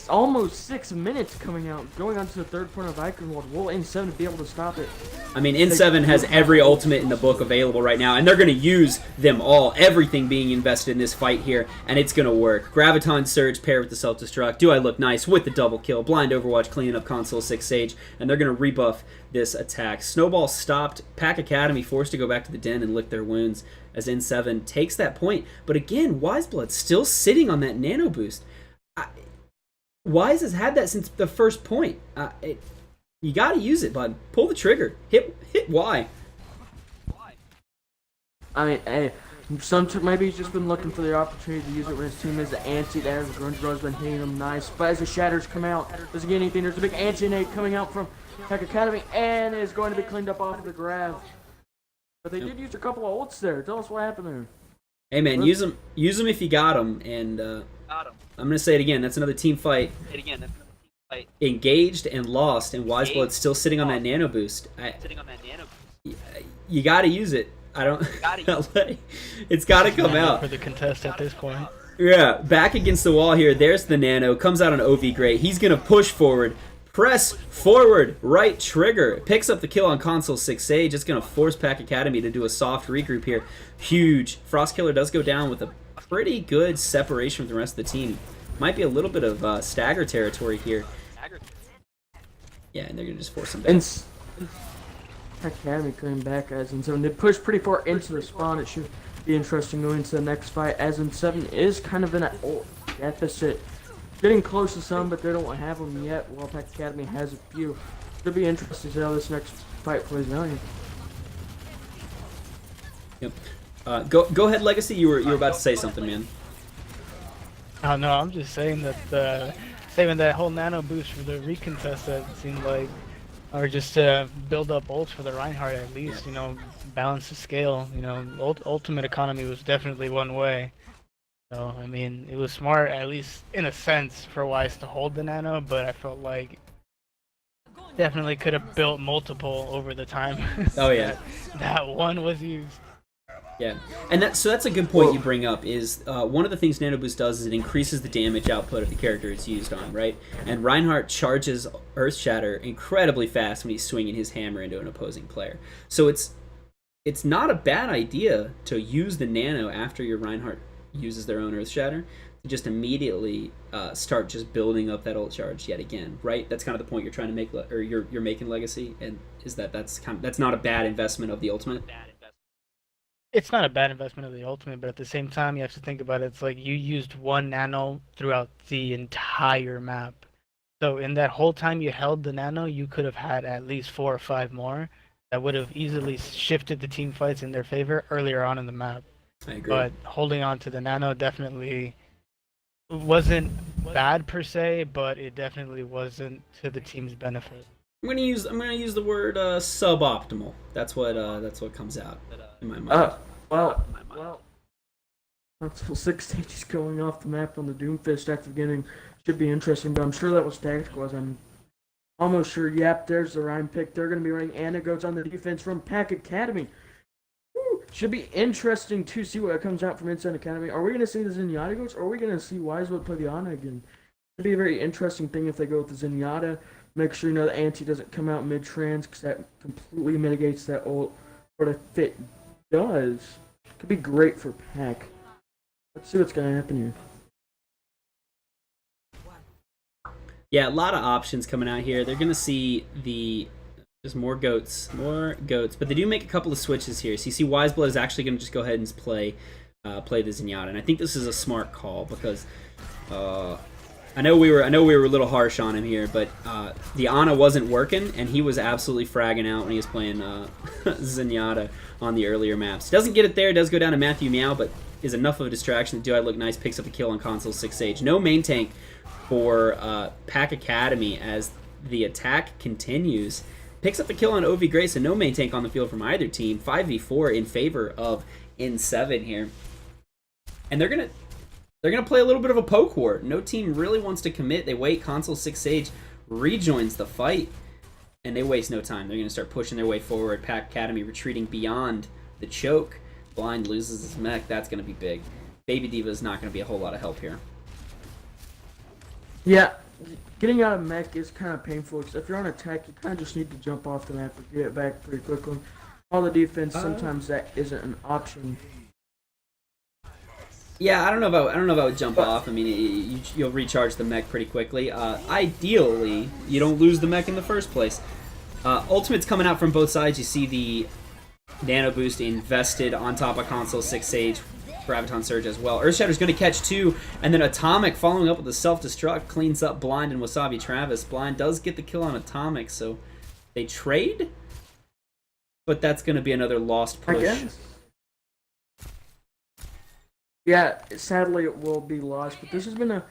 Almost 6 minutes coming out, going on to the third point of Eichenwald. Will N7 be able to stop it? I mean, N7 has every ultimate in the book available right now, and they're going to use them all. Everything being invested in this fight here, and it's going to work. Graviton Surge paired with the Self-Destruct. Do I Look Nice with the double kill. Blind Overwatch cleaning up Console 6 Sage, and they're going to rebuff this attack. Snowball stopped. Pack Academy forced to go back to the den and lick their wounds as N7 takes that point. But again, Wiseblood still sitting on that nano boost. Wise has had that since the first point. You got to use it, bud. Pull the trigger. Hit Y. I mean, hey, maybe he's just been looking for the opportunity to use it when his team is the anti there. The Grunge Girl's been hitting him nice. But as the shatters come out, doesn't get anything. There's a big anti-nade coming out from Tech Academy and is going to be cleaned up off of the grab. But they did use a couple of ults there. Tell us what happened there. Hey, man, use them if you got them. And I'm going to say it again. That's another team fight. Engaged and lost, and Wiseblood's still sitting on that nano boost. You got to use it. It's got to come out for the contest at this point. Yeah, back against the wall here. There's the nano. Comes out on OV Great. He's going to push forward. Press forward, right trigger. Picks up the kill on Console 6 Sage. It's going to force Pack Academy to do a soft regroup here. Huge. Frost Killer does go down with a pretty good separation from the rest of the team. Might be a little bit of stagger territory here. Yeah, and they're going to just force him back. Pack Academy coming back as N7. They push pretty far into the spawn. It should be interesting going into the next fight as N7 is kind of in an deficit. Getting close to some, but they don't have them yet, while Pack Academy has a few. It'll be interesting to see how this next fight plays out. Yep. Go ahead, Legacy. You were about to say something, man. Oh no, I'm just saying that saving that whole nano boost for the recontest, that seemed like Or just build up ults for the Reinhardt at least, you know, balance the scale. You know, ultimate economy was definitely one way. So, I mean, it was smart, at least in a sense, for Wise to hold the Nano, but I felt like definitely could have built multiple over the time. Oh yeah. that one was used. Yeah, and that's a good point you bring up. Is one of the things Nano Boost does is it increases the damage output of the character it's used on, right? And Reinhardt charges Earth Shatter incredibly fast when he's swinging his hammer into an opposing player. So it's not a bad idea to use the Nano after your Reinhardt uses their own Earth Shatter to just immediately start just building up that ult charge yet again, right? That's kind of the point you're trying to make, or you're making Legacy, and is that's not a bad investment of the ultimate. It's not a bad investment of the ultimate, but at the same time, you have to think about it. It's like you used one nano throughout the entire map. So in that whole time you held the nano, you could have had at least 4 or 5 more that would have easily shifted the team fights in their favor earlier on in the map. I agree. But holding on to the nano definitely wasn't bad per se, but it definitely wasn't to the team's benefit. I'm gonna use the word suboptimal. That's what comes out in my mind. Well, that's 6 stages going off the map on the Doomfist at the beginning. Should be interesting, but I'm sure that was tactical, as I'm almost sure. Yep, there's the Rhyme pick. They're going to be running antidotes on the defense from Pack Academy. Woo. Should be interesting to see what comes out from Inside Academy. Are we going to see the Zenyatta goats, or are we going to see Wisewood play the Ana again? It'd be a very interesting thing if they go with the Zenyatta. Make sure you know the anti doesn't come out mid-trans, because that completely mitigates that ult. But if it does, it could be great for Pack. Let's see what's going to happen here. Yeah, a lot of options coming out here. They're gonna see just more goats, but they do make a couple of switches here. So you see, Wiseblood is actually gonna just go ahead and play the Zenyatta, and I think this is a smart call because I know we were a little harsh on him here, but the Ana wasn't working, and he was absolutely fragging out when he was playing Zenyatta on the earlier maps. Doesn't get it there, does go down to Matthew Meow, but is enough of a distraction. Do I look nice? Picks up a kill on console 6H. No main tank for Pack Academy as the attack continues. Picks up the kill on OV Grace, and no main tank on the field from either team. 5v4 in favor of N7 here. And they're gonna play a little bit of a poke war. No team really wants to commit. They wait. Console 6 Sage rejoins the fight, and they waste no time. They're gonna start pushing their way forward. Pack Academy retreating beyond the choke. Blind loses his mech. That's gonna be big. Baby Diva is not gonna be a whole lot of help here. Yeah, getting out of mech is kind of painful, because if you're on attack, you kind of just need to jump off the map and get it back pretty quickly. On the defense, sometimes that isn't an option. Yeah, I don't know about jump off. I mean, you'll recharge the mech pretty quickly. Ideally, you don't lose the mech in the first place. Ultimate's coming out from both sides. You see the Nano Boost invested on top of Console 6 Sage. Graviton Surge as well. Earthshatter's going to catch 2, and then Atomic following up with the self-destruct cleans up Blind and Wasabi Travis. Blind does get the kill on Atomic, so they trade, but that's going to be another lost push. I guess. Yeah, sadly it will be lost, but this has been an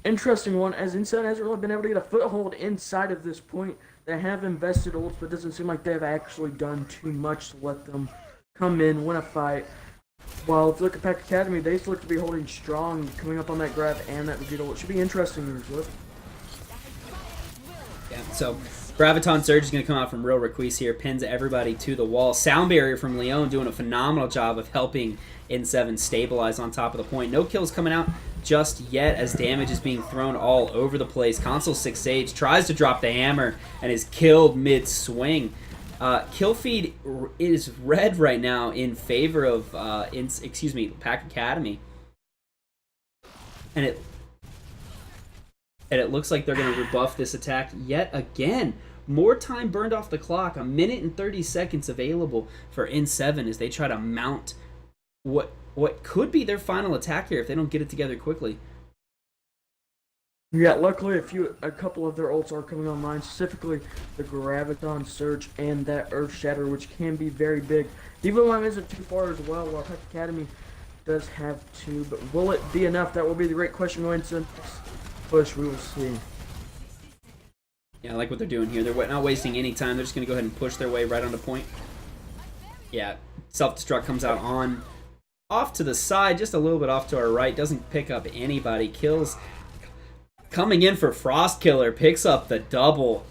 interesting one, as Inside hasn't really been able to get a foothold inside of this point. They have invested ults, but it doesn't seem like they've actually done too much to let them come in, win a fight. Well, if you look at Pack Academy, they look to be holding strong, coming up on that grab and that Vegeta. It should be interesting to look. Yeah, so Graviton Surge is going to come out from Real Requise here, pins everybody to the wall. Sound Barrier from Leon doing a phenomenal job of helping N7 stabilize on top of the point. No kills coming out just yet as damage is being thrown all over the place. Console 6 Sage tries to drop the hammer and is killed mid-swing. Kill feed is red right now in favor of Pack Academy, and it looks like they're going to rebuff this attack yet again. More time burned off the clock. 1 minute and 30 seconds available for N7 as they try to mount what could be their final attack here if they don't get it together quickly. Yeah, luckily a couple of their ults are coming online, specifically the Graviton Surge and that Earth Shatter, which can be very big. Even one isn't too far as well, while Pack Academy does have 2, but will it be enough? That will be the great question going into this push. We will see. Yeah, I like what they're doing here. They're not wasting any time. They're just going to go ahead and push their way right onto point. Yeah, self-destruct comes out on off to the side, just a little bit off to our right. Doesn't pick up anybody. Kills coming in for Frost Killer. Picks up the double.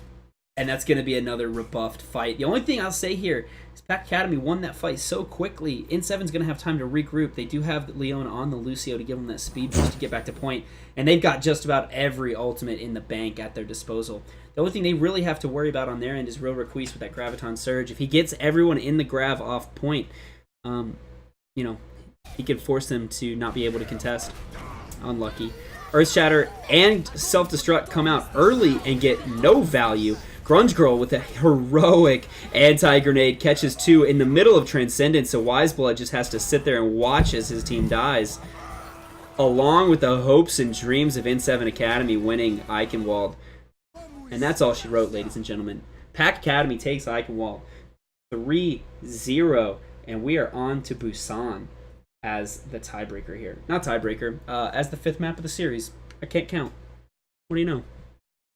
And that's going to be another rebuffed fight. The only thing I'll say here is Pack Academy won that fight so quickly. N7's going to have time to regroup. They do have Leon on the Lucio to give them that speed boost to get back to point. And they've got just about every ultimate in the bank at their disposal. The only thing they really have to worry about on their end is Real Requise with that Graviton Surge. If he gets everyone in the Grav off point, you know, he could force them to not be able to contest. Unlucky. Earth Shatter and Self-Destruct come out early and get no value. Grunge Girl with a heroic anti-grenade catches 2 in the middle of Transcendence, so Wiseblood just has to sit there and watch as his team dies. Along with the hopes and dreams of N7 Academy winning Eichenwald. And that's all she wrote, ladies and gentlemen. Pack Academy takes Eichenwald 3-0, and we are on to Busan as the tiebreaker here. Not tiebreaker, as the 5th map of the series. I can't count. What do you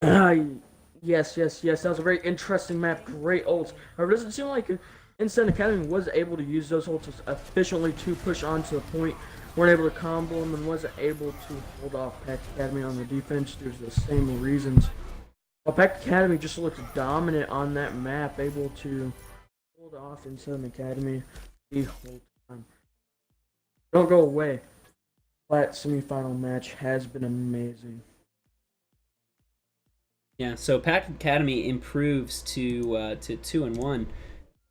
know? Yes. That was a very interesting map. Great ults. However, it doesn't seem like Instant Academy was able to use those ults efficiently to push onto the point. Weren't able to combo them and wasn't able to hold off Pack Academy on the defense due to the same reasons. While Pack Academy just looked dominant on that map, able to hold off Instant Academy the whole time. Don't go away. That semifinal match has been amazing. Yeah, so Pack Academy improves to 2-1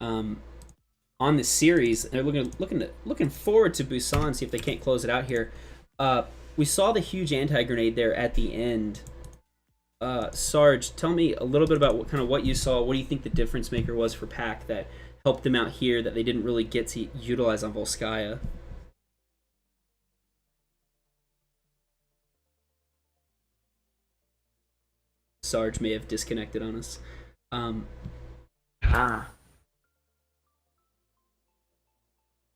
on the series. They're looking forward to Busan, see if they can't close it out here. We saw the huge anti-grenade there at the end. Sarge, tell me a little bit about what you saw. What do you think the difference maker was for Pack that helped them out here that they didn't really get to utilize on Volskaya? Sarge may have disconnected on us.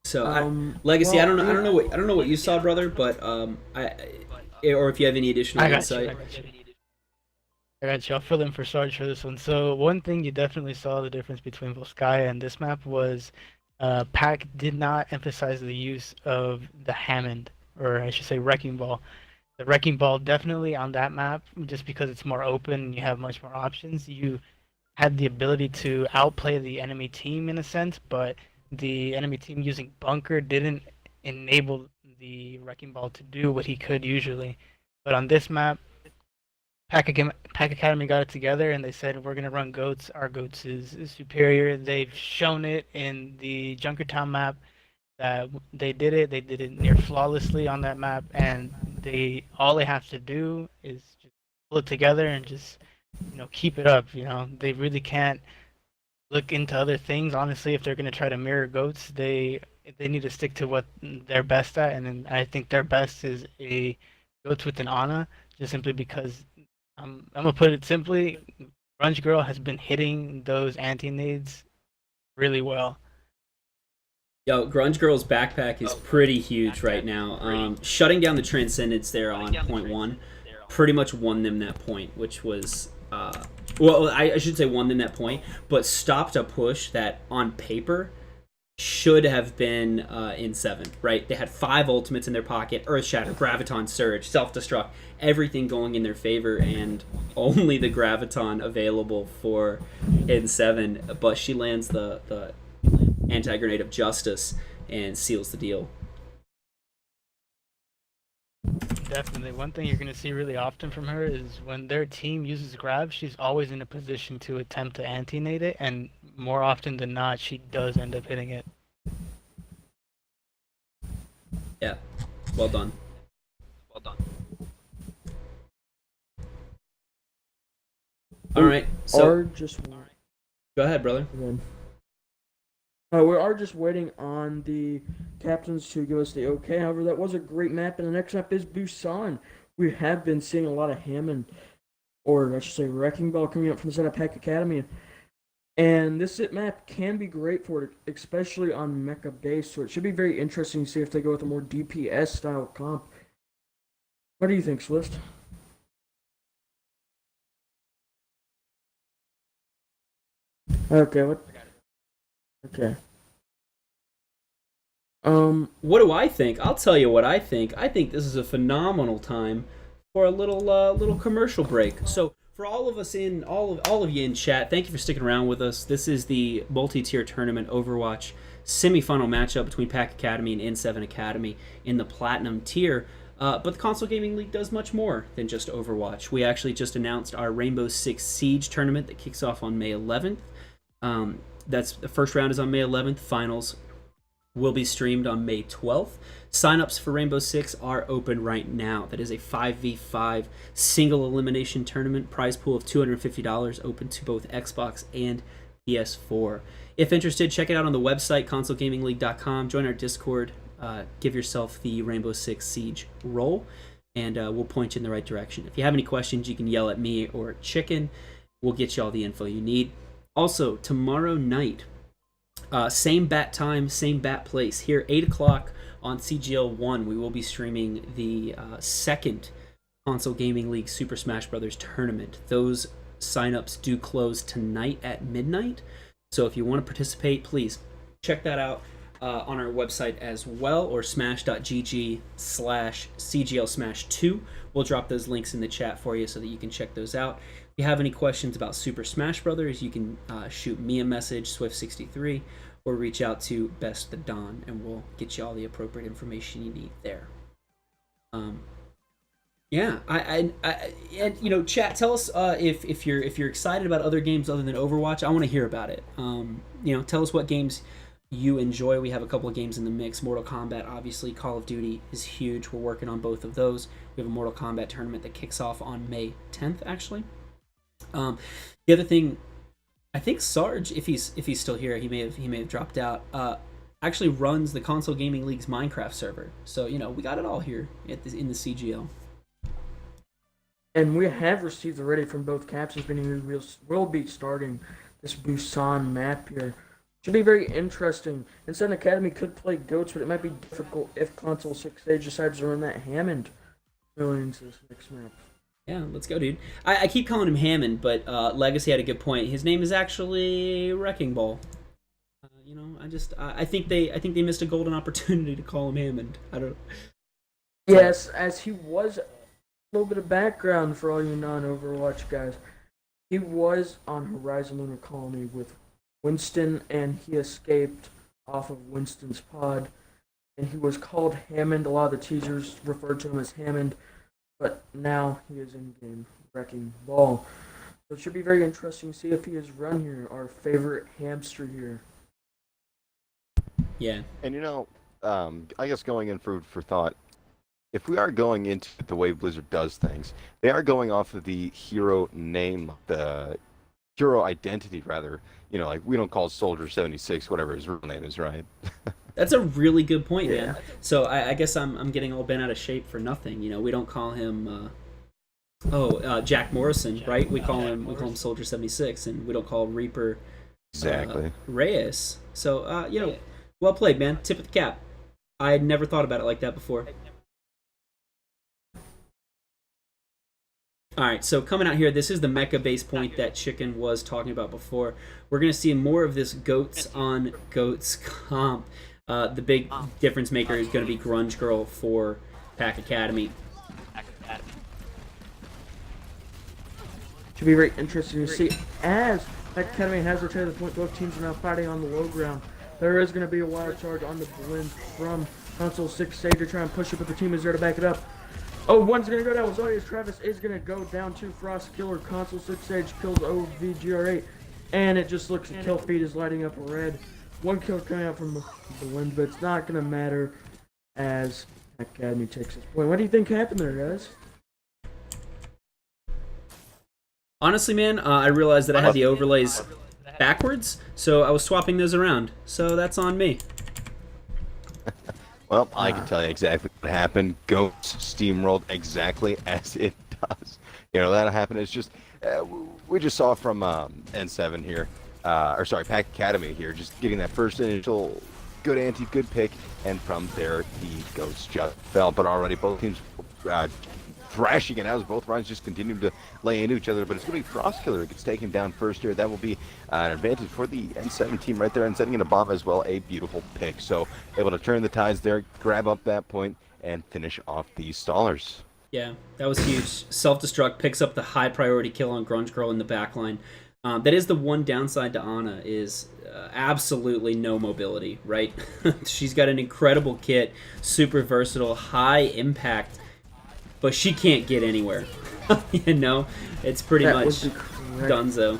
So Legacy, well, I don't know what you saw, brother, but or if you have any additional insight. I got you. I'll fill in for Sarge for this one. So one thing you definitely saw the difference between Volskaya and this map was Pack did not emphasize the use of the Hammond, or I should say Wrecking Ball. The Wrecking Ball definitely on that map, just because it's more open and you have much more options, you had the ability to outplay the enemy team in a sense, but the enemy team using Bunker didn't enable the Wrecking Ball to do what he could usually. But on this map, Pack Academy got it together and they said, we're going to run GOATs. Our GOATs is superior. They've shown it in the Junkertown map that they did it. They did it near flawlessly on that map, and all they have to do is just pull it together and just keep it up. They really can't look into other things. Honestly, if they're going to try to mirror GOATs, they need to stick to what they're best at, and then I think their best is a GOATs with an Ana, just simply because I'm gonna put it simply, Grunge Girl has been hitting those anti-nades really well. Yo, Grunge Girl's backpack is pretty huge right now. Shutting down the Transcendence there on point 1 pretty much won them that point, which was, well, I should say won them that point, but stopped a push that on paper should have been in 7, right? They had 5 ultimates in their pocket, Earth Shatter, Graviton Surge, Self-Destruct, everything going in their favor, and only the Graviton available for N7, but she lands the anti-grenade of Justice and seals the deal. Definitely. One thing you're going to see really often from her is when their team uses grab, she's always in a position to attempt to anti-nade it, and more often than not, she does end up hitting it. Yeah. Well done. All right. So go ahead, brother. We are just waiting on the captains to give us the okay. However, that was a great map, and the next map is Busan. We have been seeing a lot of Hammond, or I should say Wrecking Ball, coming up from the Center Pack Academy. And this map can be great for it, especially on mecha base, so it should be very interesting to see if they go with a more DPS style comp. What do you think, Swift? Okay, what? Okay. What do I think? I'll tell you what I think. I think this is a phenomenal time for a little commercial break. So for all of us in all of you in chat, thank you for sticking around with us. This is the multi-tier tournament Overwatch semifinal matchup between Pack Academy and N7 Academy in the Platinum tier. But the Console Gaming League does much more than just Overwatch. We actually just announced our Rainbow Six Siege tournament that kicks off on May 11th. That's the first round is on May 11th. Finals will be streamed on May 12th. Signups for Rainbow Six are open right now. That is a 5v5 single elimination tournament. Prize pool of $250 open to both Xbox and PS4. If interested, check it out on the website, consolegamingleague.com. Join our Discord. Give yourself the Rainbow Six Siege role, and we'll point you in the right direction. If you have any questions, you can yell at me or Chicken. We'll get you all the info you need. Also, tomorrow night, same bat time, same bat place. Here, 8 o'clock on CGL 1, we will be streaming the second Console Gaming League Super Smash Bros. Tournament. Those signups do close tonight at midnight. So if you want to participate, please check that out on our website as well, or smash.gg/CGL-2. We'll drop those links in the chat for you so that you can check those out. If you have any questions about Super Smash Brothers, you can shoot me a message, Swift63, or reach out to Best the Don, and we'll get you all the appropriate information you need there. Yeah, and you know, chat. Tell us if you're excited about other games other than Overwatch. I want to hear about it. You know, tell us what games you enjoy. We have a couple of games in the mix. Mortal Kombat, obviously. Call of Duty is huge. We're working on both of those. We have a Mortal Kombat tournament that kicks off on May 10th, actually. The other thing, I think Sarge, if he's still here, he may have dropped out. Actually runs the Console Gaming League's Minecraft server. So you know we got it all here in the CGL. And we have received already from both captains, meaning we'll be starting this Busan map here. Should be very interesting. N7 Academy could play Goats, but it might be difficult if Console 6 Stage decides to run that Hammond going into this next map. Yeah, let's go, dude. I keep calling him Hammond, but Legacy had a good point. His name is actually Wrecking Ball. You know, I think they missed a golden opportunity to call him Hammond. I don't. Yes, as he was, a little bit of background for all you non-Overwatch guys. He was on Horizon Lunar Colony with Winston, and he escaped off of Winston's pod, and he was called Hammond. A lot of the teasers referred to him as Hammond, but now he is in game Wrecking Ball. So it should be very interesting to see if he is run here, our favorite hamster here. Yeah. And you know, I guess going in for thought, if we are going into the way Blizzard does things, they are going off of the hero name, the hero identity, rather. You know, like we don't call Soldier 76 whatever his real name is, right? That's a really good point, man. So I guess I'm getting all bent out of shape for nothing. You know, we don't call him Jack Morrison, right? We call him Soldier 76, and we don't call Reaper Exactly. Reyes. So you know, well played, man. Tip of the cap. I had never thought about it like that before. All right, so coming out here, this is the mecha base point that Chicken was talking about before. We're going to see more of this Goats on Goats comp. The big difference maker is going to be Grunge Girl for Pack Academy. Should be very interesting to see as Pack Academy has rotated the point. Both teams are now fighting on the low ground. There is going to be a wild charge on the blend from Console 6 Stage to try and push it, but the team is there to back it up. Oh, one's going to go down. Zodius Travis is going to go down to Frost Killer. Console 6 Stage kills OVGR8. And it just looks, the kill feed is lighting up red. One kill coming out from the blend, but it's not going to matter as Academy takes this point. What do you think happened there, guys? Honestly, man, I realized that I had the overlays backwards, so I was swapping those around. So that's on me. Well, I can tell you exactly what happened. Goats steamrolled exactly as it does. You know, that happened. It's just, we just saw from N7 here, Pack Academy here, just getting that first initial good ante, good pick, and from there, the Goats just fell. But already both teams thrashing it out as both Rhines just continue to lay into each other. But it's going to be Frostkiller who gets taken down first here. That will be an advantage for the N7 team right there, and setting in a bomb as well. A beautiful pick. So able to turn the tides there, grab up that point, and finish off these stallers. Yeah, that was huge. Self-destruct picks up the high priority kill on Grunge Girl in the backline. That is the one downside to Ana, is absolutely no mobility, right? She's got an incredible kit, super versatile, high impact, but she can't get anywhere. You know, it's pretty much donezo.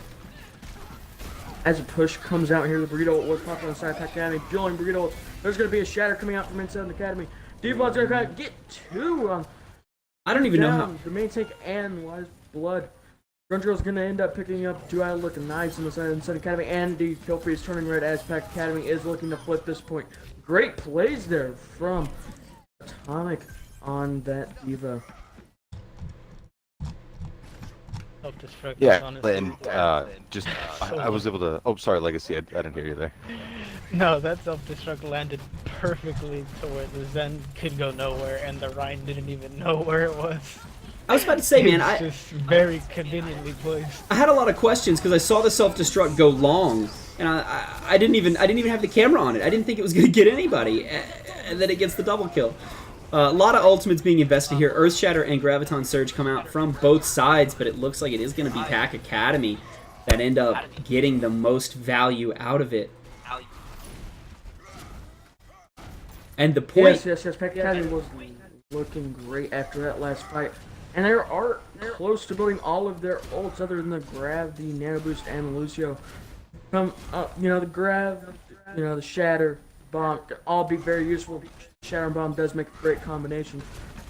As a push comes out here, the Burrito was popping on the side of Pack Academy. Dueling Burrito. There's going to be a shatter coming out from inside the Academy. Devon's going to get two. I don't even know how. The main tank and Wise Blood. Grunge Girl's going to end up picking up two out looking nice on the side of Inside Academy. And the kill free is turning red as Pack Academy is looking to flip this point. Great plays there from Atomic on that Diva. Self-destruct. Yeah, and I was able to. Oh, sorry, Legacy. I didn't hear you there. No, that self-destruct landed perfectly to where the Zen could go nowhere, and the Rhine didn't even know where it was. I was about to say, man, It's just very conveniently placed. I had a lot of questions because I saw the self-destruct go long, and I didn't even have the camera on it. I didn't think it was going to get anybody, and then it gets the double kill. A lot of ultimates being invested here. Earth Shatter and Graviton Surge come out from both sides, but it looks like it is going to be Pack Academy that end up getting the most value out of it. And the point... Yes. Pack Academy was looking great after that last fight. And they are close to building all of their ults other than the Grav, the Nano Boost, and Lucio. The Grav, the Shatter, Bomb, all be very useful. Shatter and Bomb does make a great combination.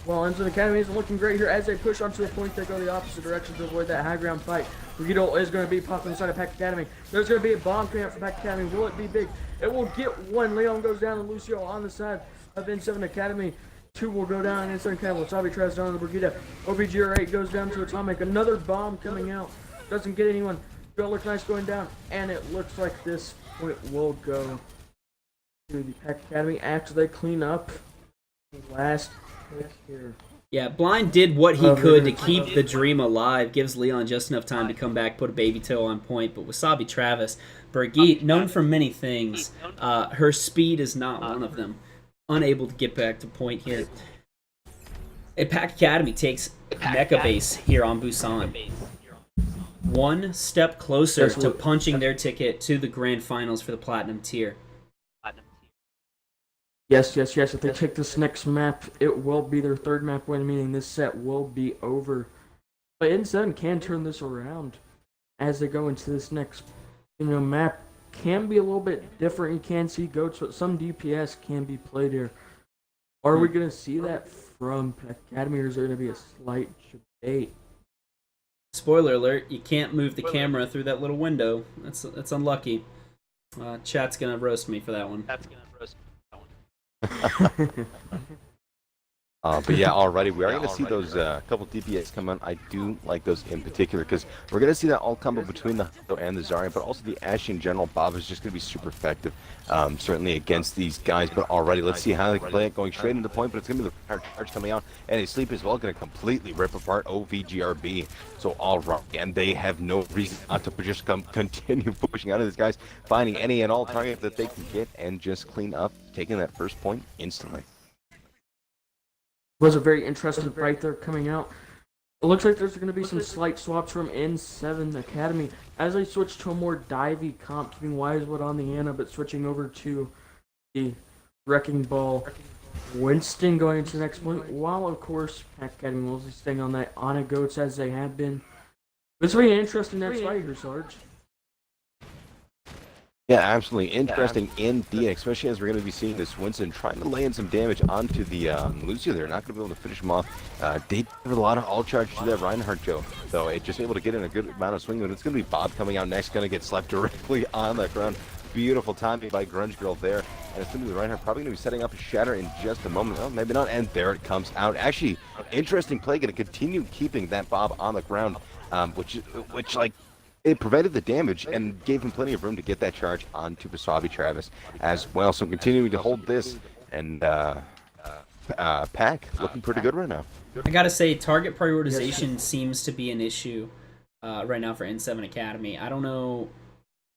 Well, Ensign Academy is looking great here as they push onto the point. They go the opposite direction to avoid that high ground fight. Burrito is going to be popping inside of Pack Academy. There's going to be a bomb coming out from Pack Academy. Will it be big? It will get one. Leon goes down to Lucio on the side of N7 Academy. Two will go down inside Academy. Wasabi tries down to the Brigitte. OBGR8 goes down to Atomic. Another bomb coming out. Doesn't get anyone. Girl looks nice going down. And it looks like this point will go to the Pack Academy after they clean up the last pick here. Yeah, Blind did what he could to keep the dream alive. Gives Leon just enough time to come back, put a baby toe on point. But Wasabi Travis, Brigitte, known for many things, her speed is not one of them. Unable to get back to point here. And Pack Academy takes Mecha Base here on Busan. One step closer to punching their ticket to the grand finals for the Platinum tier. Yes. If they take this next map, it will be their third map win, meaning this set will be over. But N7 can turn this around as they go into this next map. Can be a little bit different. You can see goats, but some DPS can be played here. Are we going to see that from Pack Academy, or is there going to be a slight debate? Spoiler alert, you can't move the camera through that little window. That's unlucky. Chat's going to roast me for that one. But yeah, already we are going to see those couple DPS come on. I do like those in particular because we're going to see that all combo between the Hundo and the Zarya, but also the Ashe in general. Bob is just going to be super effective, certainly against these guys. But already, let's see how they play it, going straight into point. But it's going to be the charge coming out, and a sleep as well, going to completely rip apart OVGRB. So all right, and they have no reason not to just continue pushing out of these guys, finding any and all targets that they can get, and just clean up, taking that first point instantly. Was a very interesting fight there coming out. It looks like there's going to be some slight swaps from N7 Academy as they switch to a more divey comp, keeping Wisewood on the Ana, but switching over to the Wrecking Ball. Winston going into the next point, while of course Pack Academy mostly staying on that Ana goats as they have been. This will be an interesting next fight here, Sarge. Yeah, absolutely interesting indeed, especially as we're going to be seeing this Winston trying to lay in some damage onto the Lucio. They're not going to be able to finish him off. They did a lot of all charge to that Reinhardt Joe, though. It just able to get in a good amount of swing. And it's going to be Bob coming out next, going to get slapped directly on the ground. Beautiful timing by Grunge Girl there. And it's going to be Reinhardt probably going to be setting up a shatter in just a moment. Oh, maybe not. And there it comes out. Actually, interesting play. Going to continue keeping that Bob on the ground, which like, it prevented the damage and gave him plenty of room to get that charge onto Wasabi Travis as well. So continuing to hold this, and Pack looking pretty good right now. I gotta say, target prioritization seems to be an issue right now for N7 Academy. I don't know,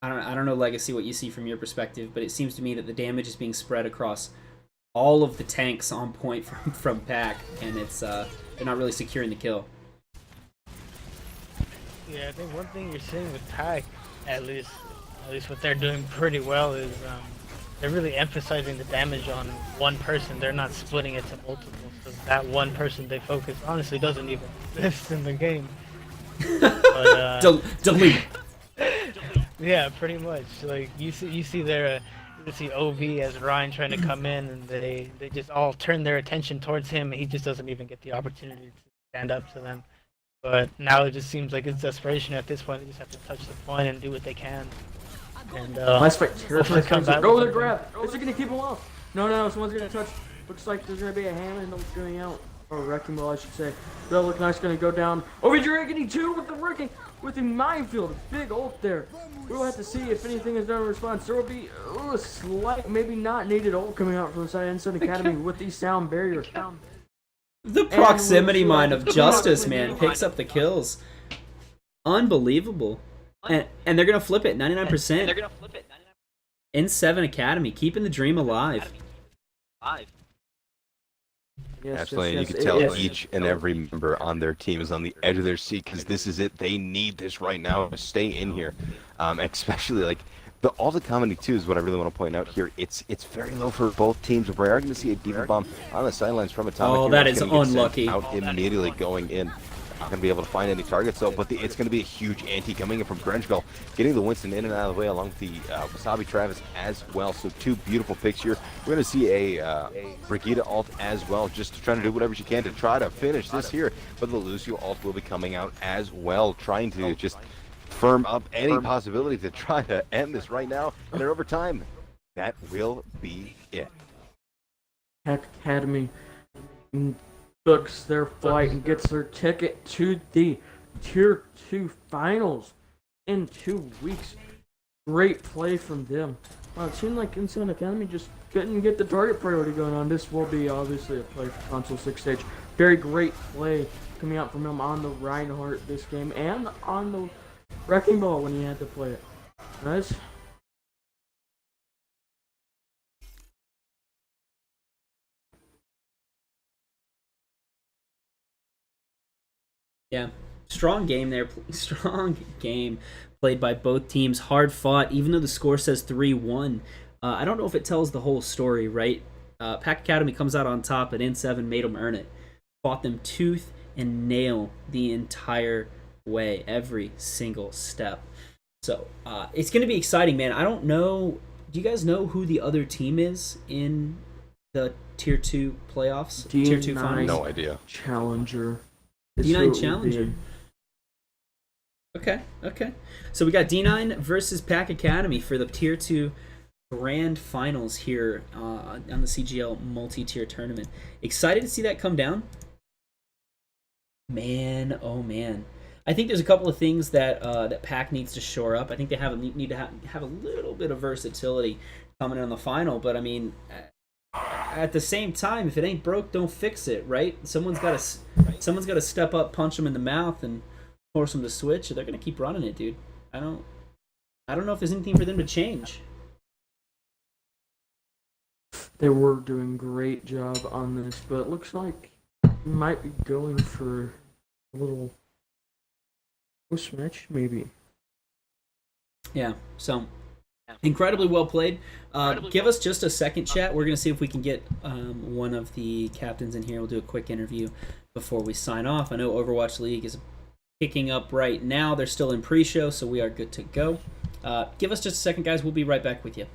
Legacy, what you see from your perspective, but it seems to me that the damage is being spread across all of the tanks on point from Pack, and it's they're not really securing the kill. Yeah, I think one thing you're seeing with Pack, at least what they're doing pretty well is they're really emphasizing the damage on one person. They're not splitting it to multiple. So that one person they focus honestly doesn't even exist in the game. But, Delete. Yeah, pretty much. Like you see there, you see OV as Ryan trying to come in, and they just all turn their attention towards him. He just doesn't even get the opportunity to stand up to them. But now it just seems like it's desperation at this point. They just have to touch the point and do what they can. And Last fight, hopefully come back go with to the something. grab. Is it gonna keep him off? No, someone's gonna touch. Looks like there's gonna be a hammer and going out. Or wrecking ball, I should say. That'll look nice, gonna go down. OV getting two with the wrecking, with the minefield. Big ult there. We'll have to see if anything is done in response. There will be a slight, maybe not needed ult coming out from the side of N7 Academy with the sound barrier. The proximity mine of Justice, man, picks up the kills. Unbelievable. And they're gonna flip it 99%. N7 Academy, keeping the dream alive. Yes, Absolutely, yes, you yes, can tell yes. each and every member on their team is on the edge of their seat because this is it. They need this right now to stay in here, especially like all the comedy too is what I really want to point out here. It's very low for both teams. We are going to see a Demon Bomb on the sidelines from Atomic. Oh, that Heroes is gonna get sent unlucky. Out immediately going in. Not going to be able to find any targets though, but it's going to be a huge ante coming in from Grengel, getting the Winston in and out of the way along with the Wasabi Travis as well. So two beautiful picks here. We're going to see a Brigitte ult as well, just trying to do whatever she can to try to finish this here. But the Lucio ult will be coming out as well, trying to just firm up any possibility to try to end this right now. And in overtime, that will be it. Hack Academy books their flight and gets their ticket to the Tier 2 finals in 2 weeks. Great play from them. Wow, it seemed like N7 Academy just couldn't get the target priority going on. This will be obviously a play for Console 6 stage. Very great play coming out from him on the Reinhardt this game and on the Wrecking Ball when he had to play it. Nice. Yeah, strong game there. Strong game played by both teams. Hard fought, even though the score says 3-1. I don't know if it tells the whole story, right? Pack Academy comes out on top, and N7 made them earn it. Fought them tooth and nail the entire way, every single step. So it's going to be exciting, man. I don't know. Do you guys know who the other team is in the Tier 2 playoffs? Tier 2 finals? No idea. Challenger. D9 Challenger. Okay. So we got D9 versus Pack Academy for the Tier 2 Grand Finals here on the CGL multi-tier tournament. Excited to see that come down. Man, oh man. I think there's a couple of things that that Pack needs to shore up. I think they need to have a little bit of versatility coming in on the final, but I mean, at the same time, if it ain't broke, don't fix it, right? Someone's got to step up, punch them in the mouth, and force them to switch, or they're gonna keep running it, dude. I don't know if there's anything for them to change. They were doing a great job on this, but it looks like we might be going for a little post match, maybe. Yeah. So incredibly well played. Give us just a second, chat. We're gonna see if we can get one of the captains in here. We'll do a quick interview before we sign off. I know Overwatch League is picking up right now. They're still in pre-show, so we are good to go. Give us just a second, guys. We'll be right back with you.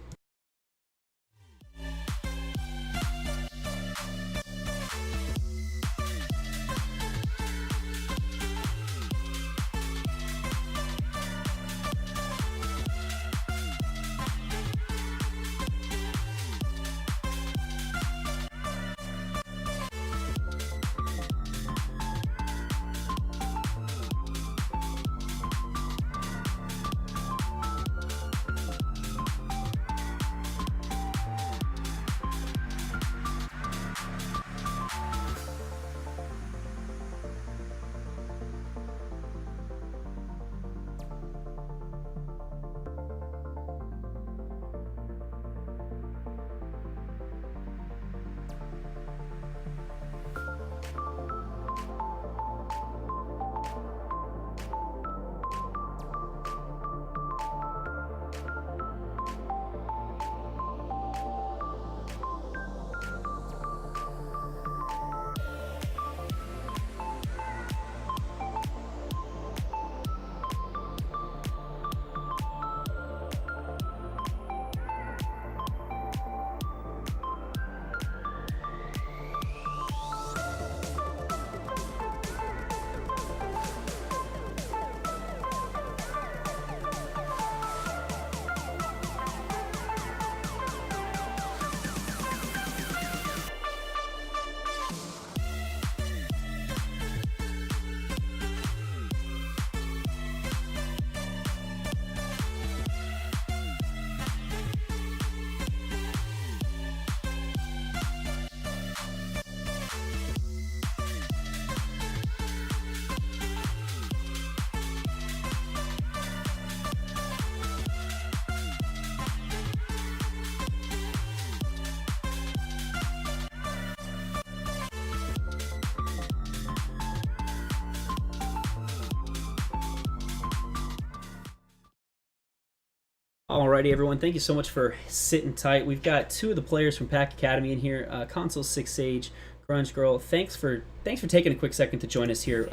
Alrighty, everyone. Thank you so much for sitting tight. We've got two of the players from Pack Academy in here. Console 6 Sage, Grunge Girl. Thanks for taking a quick second to join us here.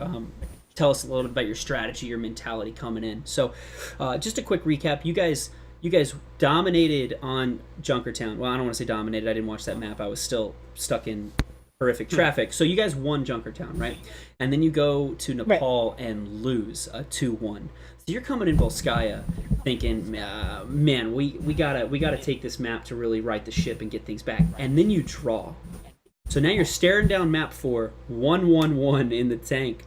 Tell us a little bit about your strategy, your mentality coming in. So, just a quick recap. You guys dominated on Junkertown. Well, I don't want to say dominated. I didn't watch that map. I was still stuck in horrific traffic. So you guys won Junkertown, right? And then you go to Nepal and lose a 2-1. So you're coming in Volskaya thinking, man, we gotta take this map to really right the ship and get things back. And then you draw. So now you're staring down map 4, 1-1-1 in the tank.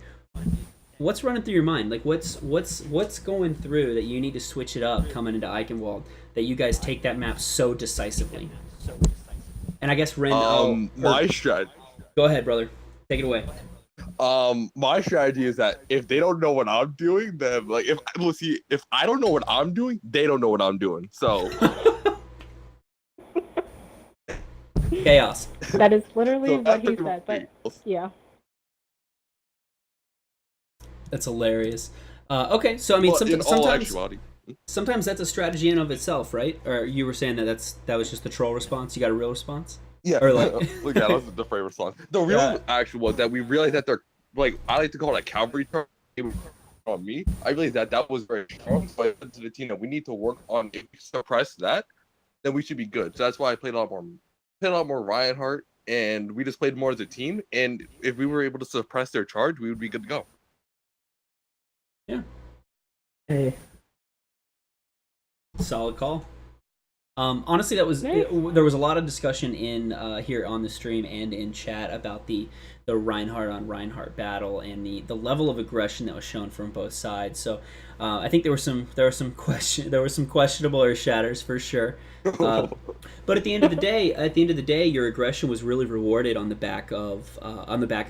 What's running through your mind? Like, what's going through that you need to switch it up coming into Eichenwald, that you guys take that map so decisively? And I guess Ren. My strategy. Go ahead, brother. Take it away. My strategy is that if they don't know what I'm doing, then like if I don't know what I'm doing, they don't know what I'm doing. So chaos. That is literally So what he that's said. But yeah. That's hilarious. Okay, so I mean, well, in all sometimes actuality, sometimes that's a strategy in of itself, right? Or you were saying that was just the troll response. You got a real response? yeah. Or like, look at that was the favorite song. The real actual was that we realized that they're like I like to call it a cavalry charge on me. I realized that was very strong. So I said to the team that we need to work on if we suppress that, then we should be good. So that's why I played a lot more Reinhardt, and we just played more as a team. And if we were able to suppress their charge, we would be good to go. yeah, Hey, solid call. Honestly, there was a lot of discussion in here on the stream and in chat about the Reinhardt on Reinhardt battle and the level of aggression that was shown from both sides. So I think there were some questionable earth shatters for sure. But at the end of the day, your aggression was really rewarded on the back of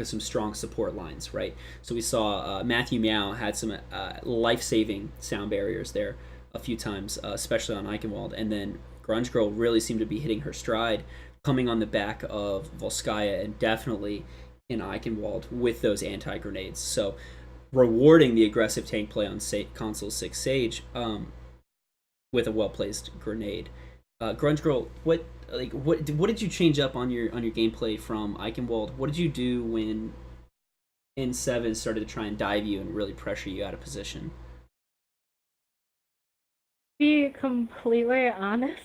some strong support lines, right? So we saw Matthew Meow had some life-saving sound barriers there a few times, especially on Eichenwald, and then Grunge Girl really seemed to be hitting her stride, coming on the back of Volskaya and definitely in Eichenwald with those anti-grenades. So rewarding the aggressive tank play on Console 6 Sage with a well-placed grenade. Grunge Girl, what did you change up on your gameplay from Eichenwald? What did you do when N7 started to try and dive you and really pressure you out of position? Be completely honest.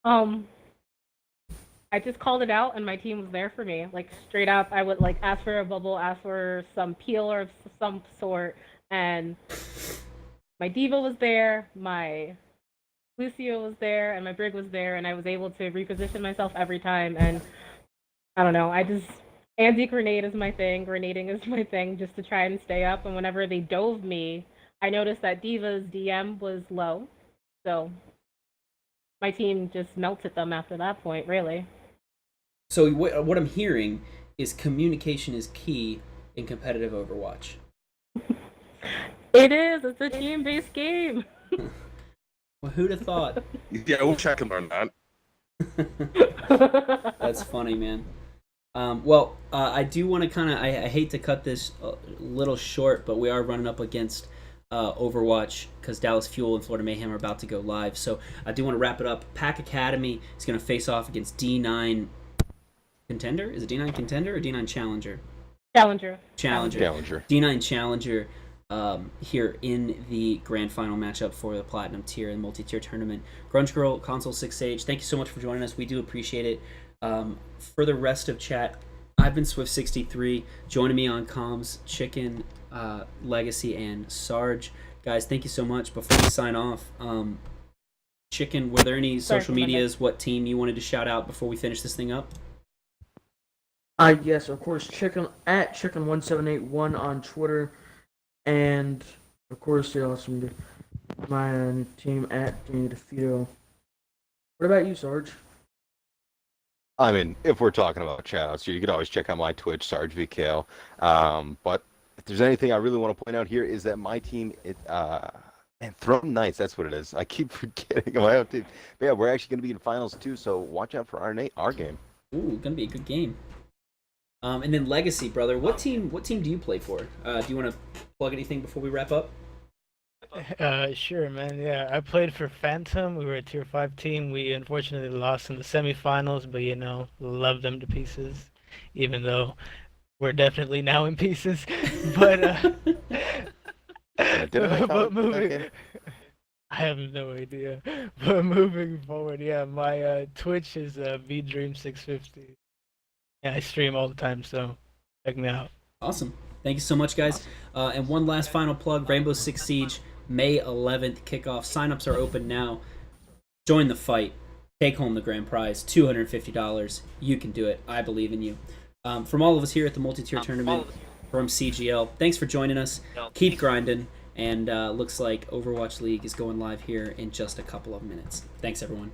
I just called it out, and my team was there for me. Like straight up, I would like ask for a bubble, ask for some peel of some sort, and my diva was there, my Lucio was there, and my Brig was there, and I was able to reposition myself every time. And I don't know, anti-grenade is my thing, grenading is my thing, just to try and stay up. And whenever they dove me, I noticed that Diva's DM was low, so my team just melted them after that point, really. So what I'm hearing is communication is key in competitive Overwatch. It is. It's a team-based game. Well, who'd have thought? Yeah, I wish I could learn that. That's funny, man. Well, I do want to kind of. I hate to cut this a little short, but we are running up against Overwatch because Dallas Fuel and Florida Mayhem are about to go live. So I do want to wrap it up. Pack Academy is going to face off against D9 Contender. Is it D9 Contender or D9 Challenger? Challenger. D9 Challenger. Here in the grand final matchup for the Platinum tier and multi-tier tournament. Grunge Girl, Console 6 Sage, thank you so much for joining us. We do appreciate it. For the rest of chat, I've been Swift63. Joining me on comms, Chicken, Legacy, and Sarge. Guys, thank you so much. Before we sign off, Chicken, were there any social medias, what team you wanted to shout out before we finish this thing up? yes, of course, Chicken at Chicken1781 on Twitter. And of course, my team at Danny DeFito. What about you, Sarge? I mean, if we're talking about shoutouts, you could always check out my Twitch, Sarge VKL. But if there's anything I really want to point out here is that my team, Throne Knights, that's what it is. I keep forgetting my own team. But yeah, we're actually going to be in finals too, so watch out for our game. Ooh, gonna be a good game. And then Legacy, brother. What team do you play for? Do you want to plug anything before we wrap up? Sure, man. Yeah, I played for Phantom. We were a tier 5 team. We unfortunately lost in the semifinals, but love them to pieces, even though we're definitely now in pieces. But Yeah, didn't I call but it that moving, game? I have no idea. But moving forward, yeah, my Twitch is VDream650. Yeah, I stream all the time, so check me out. Awesome. Thank you so much, guys. And one last final plug: Rainbow Six Siege, May 11th kickoff. Signups are open now. Join the fight. Take home the grand prize, $250. You can do it. I believe in you. From all of us here at the multi-tier tournament, from CGL, thanks for joining us. Keep grinding. And looks like Overwatch League is going live here in just a couple of minutes. Thanks, everyone.